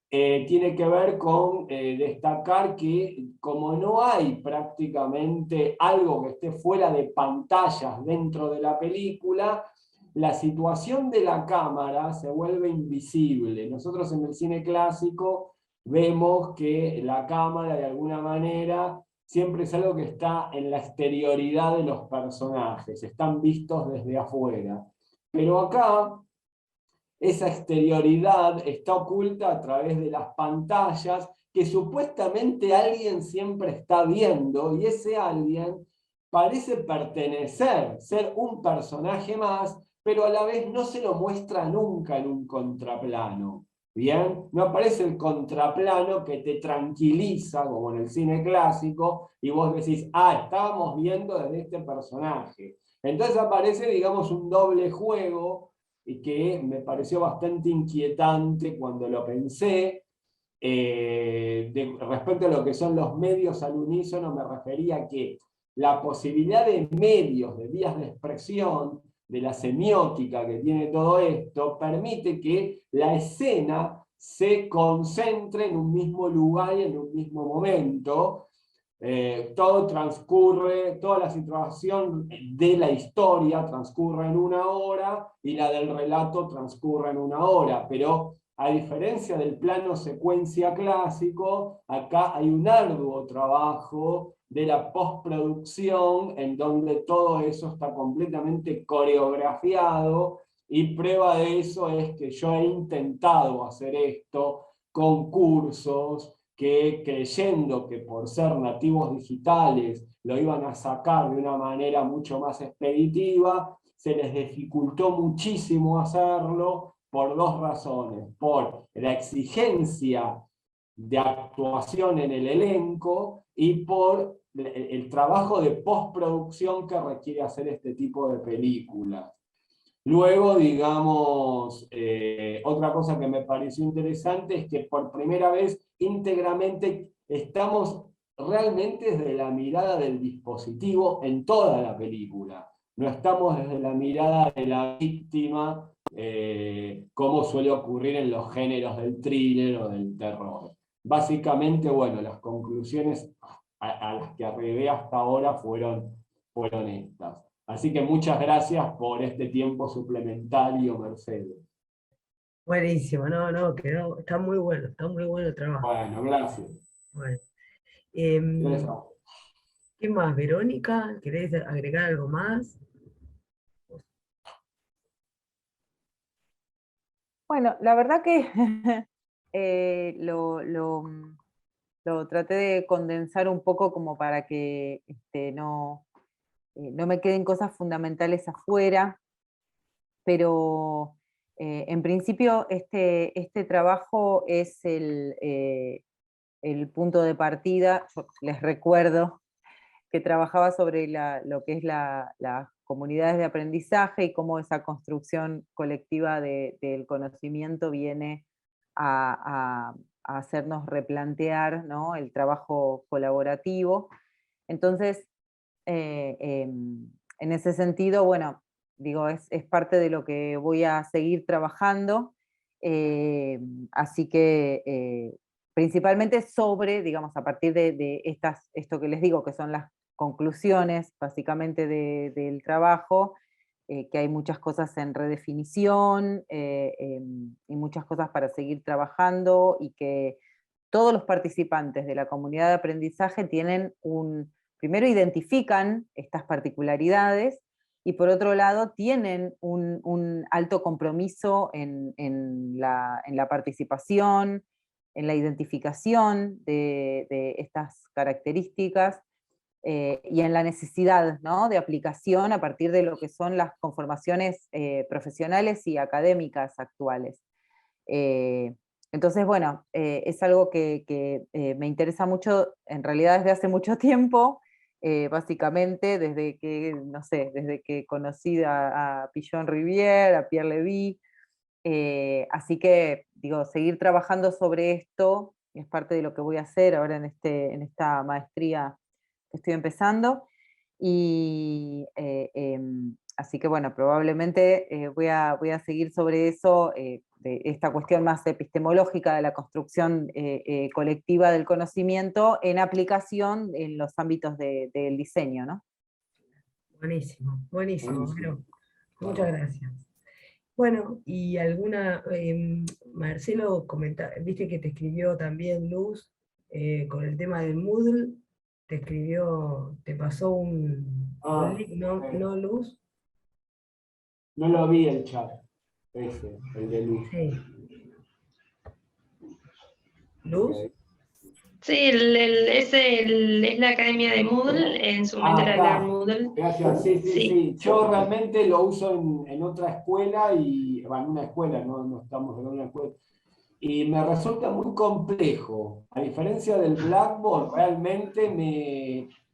tiene que ver con destacar que como no hay prácticamente algo que esté fuera de pantallas dentro de la película, la situación de la cámara se vuelve invisible. Nosotros en el cine clásico vemos que la cámara de alguna manera siempre es algo que está en la exterioridad de los personajes, están vistos desde afuera. Pero acá esa exterioridad está oculta a través de las pantallas que supuestamente alguien siempre está viendo, y ese alguien parece pertenecer, ser un personaje más, pero a la vez no se lo muestra nunca en un contraplano. ¿Bien? No aparece el contraplano que te tranquiliza, como en el cine clásico, y vos decís, estábamos viendo desde este personaje. Entonces aparece, digamos, un doble juego, y que me pareció bastante inquietante cuando lo pensé. Respecto a lo que son los medios al unísono, me refería a que la posibilidad de medios, de vías de expresión, de la semiótica que tiene todo esto, permite que la escena se concentre en un mismo lugar y en un mismo momento. Todo transcurre, toda la situación de la historia transcurre en 1 hora y la del relato transcurre en 1 hora, pero a diferencia del plano secuencia clásico, acá hay un arduo trabajo de la postproducción en donde todo eso está completamente coreografiado, y prueba de eso es que yo he intentado hacer esto con cursos que, creyendo que por ser nativos digitales lo iban a sacar de una manera mucho más expeditiva, se les dificultó muchísimo hacerlo por 2 razones: por la exigencia de actuación en el elenco y por el trabajo de postproducción que requiere hacer este tipo de películas. Luego, digamos, otra cosa que me pareció interesante es que por primera vez íntegramente estamos realmente desde la mirada del dispositivo en toda la película. No estamos desde la mirada de la víctima, como suele ocurrir en los géneros del thriller o del terror. Básicamente, bueno, las conclusiones a las que arribé hasta ahora fueron estas. Así que muchas gracias por este tiempo suplementario, Mercedes. Buenísimo, quedó, está muy bueno el trabajo. Bueno, gracias. Bueno. Gracias. ¿Qué más, Verónica? ¿Querés agregar algo más? Bueno, la verdad que lo traté de condensar un poco como para que no me queden cosas fundamentales afuera, pero en principio este trabajo es el punto de partida. Yo les recuerdo que trabajaba sobre lo que es las comunidades de aprendizaje y cómo esa construcción colectiva del conocimiento viene a hacernos replantear, ¿no?, el trabajo colaborativo. Entonces, en ese sentido, bueno, digo, es parte de lo que voy a seguir trabajando, así que principalmente sobre, digamos, a partir de esto que les digo, que son las conclusiones básicamente del trabajo, que hay muchas cosas en redefinición y muchas cosas para seguir trabajando, y que todos los participantes de la comunidad de aprendizaje primero identifican estas particularidades, y por otro lado tienen un alto compromiso en la participación, en la identificación de estas características, y en la necesidad, ¿no?, de aplicación a partir de lo que son las conformaciones profesionales y académicas actuales. Entonces, bueno, es algo que me interesa mucho, en realidad desde hace mucho tiempo, básicamente desde que conocí a Pichon Rivière, a Pierre Levy, así que, digo, seguir trabajando sobre esto es parte de lo que voy a hacer ahora en esta maestría que estoy empezando, y así que, bueno, probablemente voy a seguir sobre eso, de esta cuestión más epistemológica de la construcción colectiva del conocimiento en aplicación en los ámbitos del diseño, ¿no? Buenísimo, bueno, muchas gracias. Bueno, y Marcelo, viste que te escribió también Luz, con el tema del Moodle, te pasó un link, ¿no, Luz? No lo vi el chat, ese, el de Luz. Sí. ¿Luz? Okay. Sí, es la academia de Moodle, en su momento era la Moodle. Gracias, sí. Yo realmente lo uso en otra escuela, en una escuela, no estamos en una escuela, y me resulta muy complejo. A diferencia del Blackboard, realmente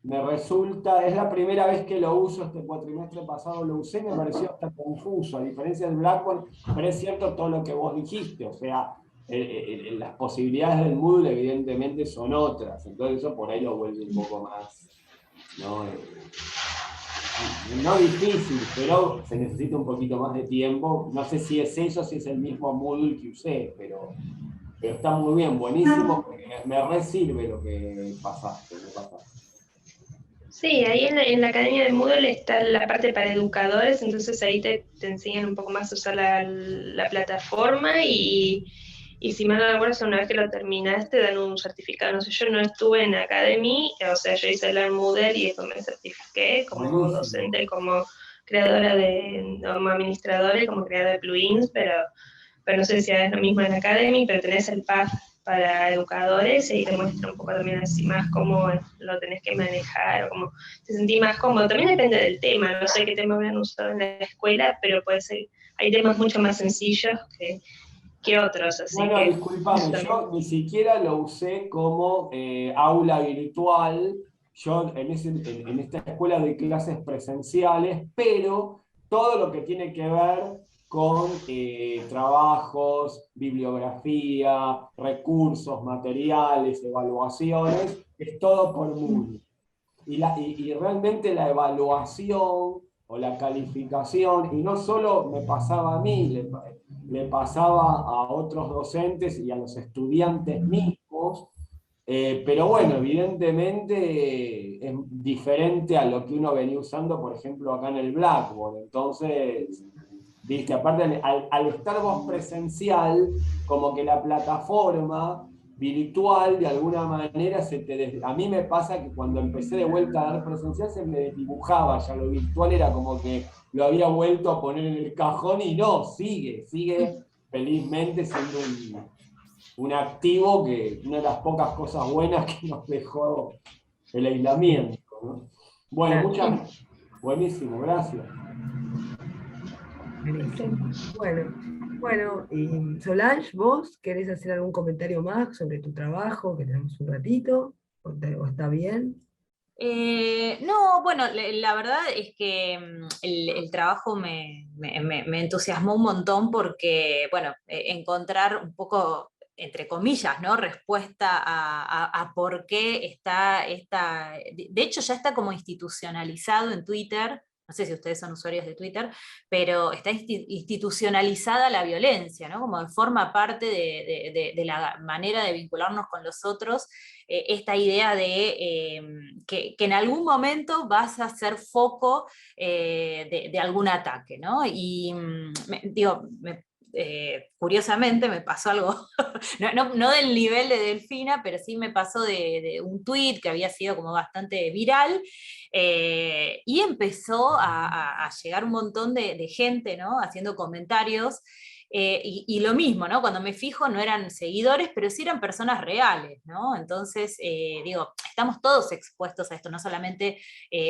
me resulta, es la primera vez que lo uso, este cuatrimestre pasado lo usé, me pareció hasta confuso. A diferencia del Blackboard, pero es cierto todo lo que vos dijiste, o sea, las posibilidades del Moodle evidentemente son otras, entonces eso por ahí lo vuelve un poco más, no difícil, pero se necesita un poquito más de tiempo. No sé si es eso, si es el mismo Moodle que usé, pero Está muy bien, buenísimo, porque me re sirve lo que pasaste. Sí, ahí en la academia de Moodle está la parte para educadores, entonces ahí te enseñan un poco más a usar la plataforma y si mal no recuerdo, una vez que lo terminaste, dan un certificado. No sé, yo no estuve en Academy, o sea, yo hice el Moodle y después me certifiqué como Buenísimo. docente, como creadora como administradora y como creadora de plugins, pero no sé si es lo mismo en Academy, pero tenés el path para educadores y te muestra un poco también así más cómo lo tenés que manejar o cómo te sentís más cómodo. También depende del tema, no sé qué tema habrán usado en la escuela, pero puede ser, hay temas mucho más sencillos que otros, así bueno, que... disculpame, yo ni siquiera lo usé como aula virtual. Yo en esta escuela doy clases presenciales, pero todo lo que tiene que ver con trabajos, bibliografía, recursos, materiales, evaluaciones, es todo por Moodle. Y realmente la evaluación o la calificación, y no solo me pasaba a mí, le pasaba a otros docentes y a los estudiantes mismos, pero bueno, evidentemente es diferente a lo que uno venía usando, por ejemplo, acá en el Blackboard. Entonces, viste, aparte al estar vos presencial, como que la plataforma virtual de alguna manera a mí me pasa que cuando empecé de vuelta a dar presencial se me desdibujaba ya lo virtual, era como que lo había vuelto a poner en el cajón y no, sigue felizmente siendo un activo, que una de las pocas cosas buenas que nos dejó el aislamiento, ¿no? Bueno, buenísimo, gracias. Bueno, y Solange, ¿vos querés hacer algún comentario más sobre tu trabajo, que tenemos un ratito? ¿O está bien? No, bueno, la verdad es que el trabajo me entusiasmó un montón porque, bueno, encontrar un poco, entre comillas, ¿no? Respuesta a por qué está esta... De hecho, ya está como institucionalizado en Twitter. No sé si ustedes son usuarios de Twitter, pero está institucionalizada la violencia, ¿no? Como forma parte de la manera de vincularnos con los otros, esta idea de que en algún momento vas a ser foco de algún ataque, ¿no? Y digo, curiosamente me pasó algo, no del nivel de Delfina, pero sí me pasó de un tweet que había sido como bastante viral, y empezó a llegar un montón de gente, ¿no? Haciendo comentarios. Y lo mismo, ¿no? Cuando me fijo no eran seguidores, pero sí eran personas reales, ¿no? Entonces, digo, estamos todos expuestos a esto, no solamente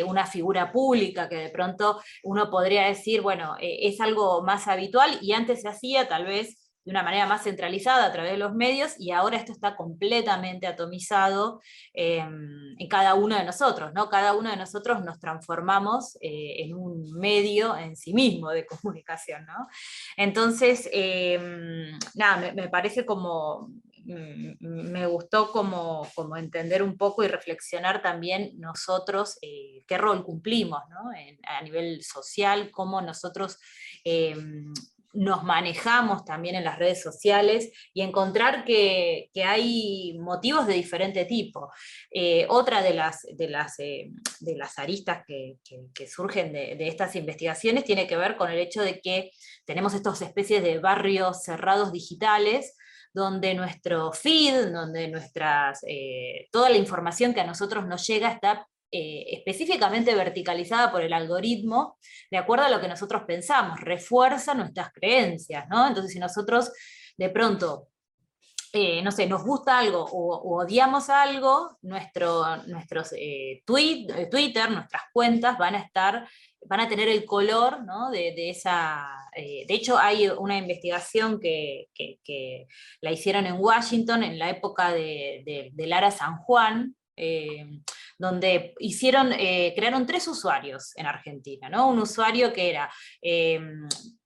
una figura pública que de pronto uno podría decir, bueno, es algo más habitual y antes se hacía tal vez de una manera más centralizada a través de los medios, y ahora esto está completamente atomizado en cada uno de nosotros, ¿no? Cada uno de nosotros nos transformamos en un medio en sí mismo de comunicación, ¿no? Entonces, nada, me parece como, me gustó como entender un poco y reflexionar también nosotros qué rol cumplimos, ¿no? A nivel social, cómo nosotros nos manejamos también en las redes sociales y encontrar que hay motivos de diferente tipo. Otra de las aristas que surgen de estas investigaciones tiene que ver con el hecho de que tenemos estas especies de barrios cerrados digitales, donde nuestro feed, donde toda la información que a nosotros nos llega está específicamente verticalizada por el algoritmo, de acuerdo a lo que nosotros pensamos, refuerza nuestras creencias, ¿no? Entonces, si nosotros de pronto, no sé, nos gusta algo o odiamos algo, nuestros Twitter, nuestras cuentas van a tener el color, ¿no? de esa... de hecho, hay una investigación que la hicieron en Washington en la época de Lara San Juan, donde crearon 3 usuarios en Argentina, ¿no? Un usuario que era,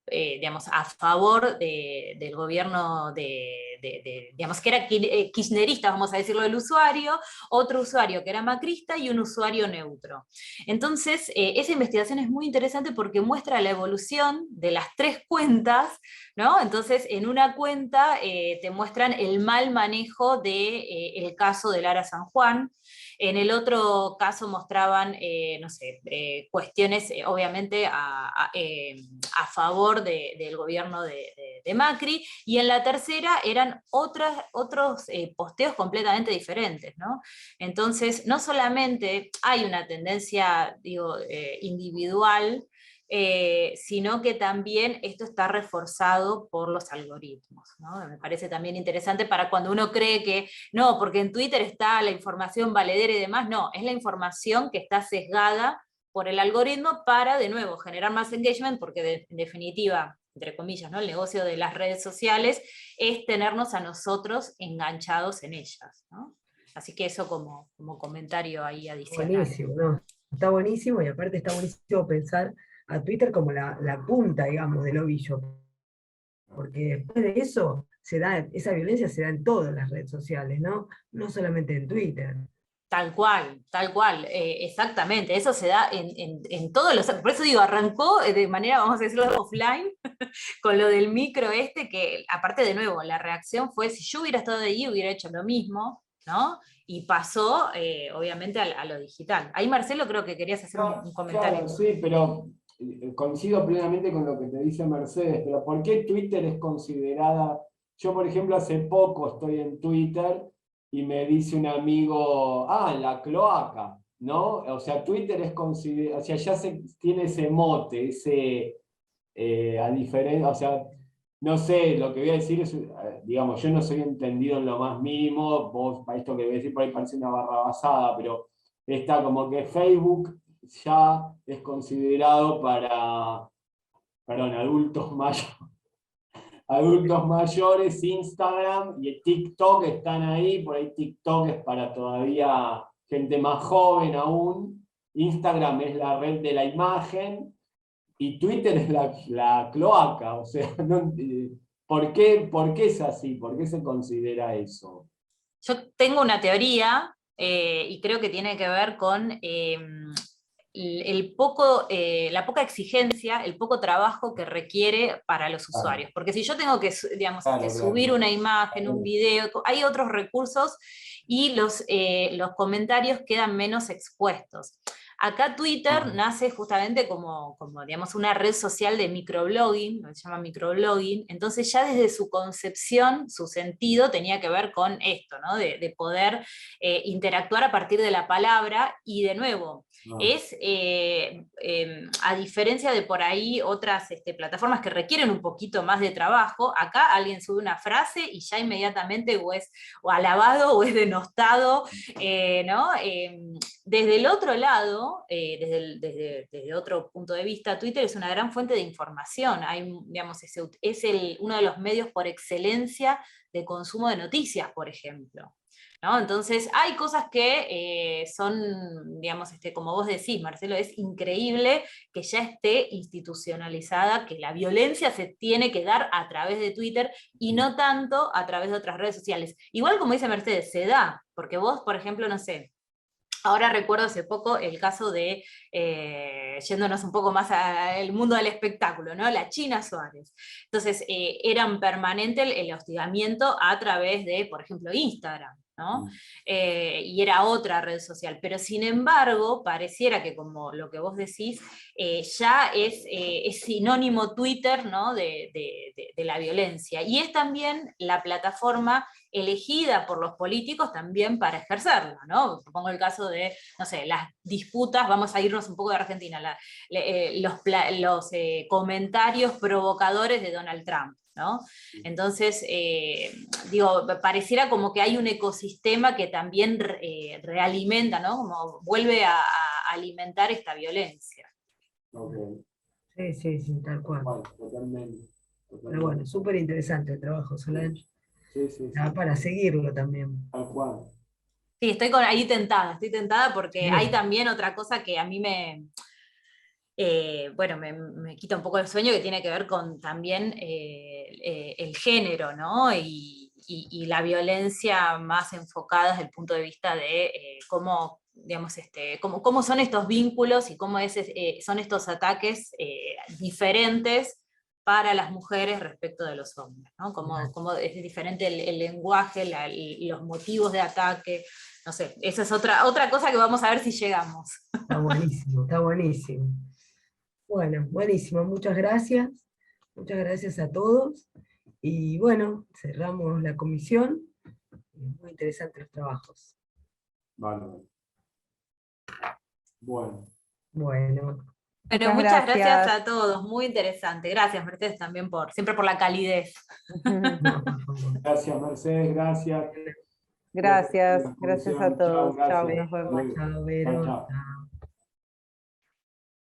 digamos, a favor del gobierno de digamos, que era kirchnerista, vamos a decirlo, el usuario, otro usuario que era macrista y un usuario neutro. Entonces, esa investigación es muy interesante porque muestra la evolución de las tres cuentas, ¿no? Entonces, en una cuenta te muestran el mal manejo del caso de Lara San Juan. En el otro caso mostraban, no sé, cuestiones obviamente a favor del gobierno de Macri, y en la tercera eran otros posteos completamente diferentes, ¿no? Entonces, no solamente hay una tendencia, digo, individual, sino que también esto está reforzado por los algoritmos, ¿no? Me parece también interesante para cuando uno cree que no, porque en Twitter está la información valedera y demás, no, es la información que está sesgada por el algoritmo para, de nuevo, generar más engagement, porque en definitiva, entre comillas, ¿no? El negocio de las redes sociales es tenernos a nosotros enganchados en ellas, ¿no? Así que eso como comentario ahí adicional. Buenísimo, ¿no? Está buenísimo, y aparte está buenísimo pensar a Twitter como la punta, digamos, del ovillo, porque después de eso esa violencia se da en todas las redes sociales, ¿no? No solamente en Twitter. Tal cual, exactamente, eso se da en todos los... Por eso digo, arrancó de manera, vamos a decirlo, offline, con lo del micro que aparte de nuevo, la reacción fue, si yo hubiera estado ahí hubiera hecho lo mismo, ¿no? Y pasó, obviamente, a lo digital. Ahí, Marcelo, creo que querías hacer un comentario. Claro, sí, pero coincido plenamente con lo que te dice Mercedes, pero ¿por qué Twitter es considerada? Yo, por ejemplo, hace poco estoy en Twitter y me dice un amigo, la cloaca, ¿no? O sea, Twitter es considerado, o sea, ya tiene ese mote, a diferencia, o sea, no sé, lo que voy a decir es, digamos, yo no soy entendido en lo más mínimo, vos, para esto que voy a decir por ahí parece una barrabasada, pero está como que Facebook ya es considerado para, perdón, adultos mayores, Instagram y TikTok están ahí, por ahí TikTok es para todavía gente más joven aún, Instagram es la red de la imagen, y Twitter es la cloaca, o sea, ¿por qué es así? ¿Por qué se considera eso? Yo tengo una teoría, y creo que tiene que ver con la poca exigencia, el poco trabajo que requiere para los usuarios. Porque si yo tengo que, digamos, subir una imagen, un video, hay otros recursos y los comentarios quedan menos expuestos. Acá Twitter nace justamente como, digamos, una red social de microblogging, se llama microblogging, entonces ya desde su concepción, su sentido tenía que ver con esto, ¿no? De poder interactuar a partir de la palabra, y de nuevo, es, a diferencia de por ahí otras plataformas que requieren un poquito más de trabajo, acá alguien sube una frase y ya inmediatamente o es alabado o es denostado, ¿no? Desde el otro lado, desde otro punto de vista, Twitter es una gran fuente de información. Digamos, es uno de los medios por excelencia de consumo de noticias, por ejemplo, ¿no? Entonces, hay cosas que son, digamos, como vos decís, Marcelo, es increíble que ya esté institucionalizada, que la violencia se tiene que dar a través de Twitter y no tanto a través de otras redes sociales. Igual, como dice Mercedes, se da, porque vos, por ejemplo, no sé, ahora recuerdo hace poco el caso de, yéndonos un poco más al mundo del espectáculo, ¿no? La China Suárez. Entonces, era permanente el hostigamiento a través de, por ejemplo, Instagram, ¿no? Y era otra red social, pero sin embargo, pareciera que, como lo que vos decís, ya es sinónimo Twitter, ¿no? de la violencia. Y es también la plataforma elegida por los políticos también para ejercerla, ¿no? Pongo el caso de, no sé, las disputas, vamos a irnos un poco de Argentina, los comentarios provocadores de Donald Trump, ¿no? Entonces, digo, pareciera como que hay un ecosistema que también realimenta, ¿no? Como vuelve a alimentar esta violencia. Okay. Sí, tal cual. Totalmente. Pero bueno, súper interesante el trabajo, Solange. Sí. Para seguirlo también. Tal cual. Sí, estoy ahí tentada porque hay también otra cosa que a mí bueno, me quita un poco el sueño, que tiene que ver con también el género, ¿no? Y y la violencia más enfocada desde el punto de vista de cómo, digamos, cómo son estos vínculos y cómo son estos ataques diferentes para las mujeres respecto de los hombres, ¿no? Cómo es diferente el lenguaje, los motivos de ataque, no sé, esa es otra cosa que vamos a ver si llegamos. Está buenísimo, está buenísimo. Bueno, buenísimo, muchas gracias a todos, y bueno, cerramos la comisión, muy interesantes los trabajos. Vale. Bueno. Bueno. Pero muchas gracias a todos, muy interesante. Gracias, Mercedes, también siempre por la calidez. Gracias, Mercedes, gracias. Gracias a todos. Chao, Chao, gracias. nos vemos. Chao, Vero. Chao, chao. Chao.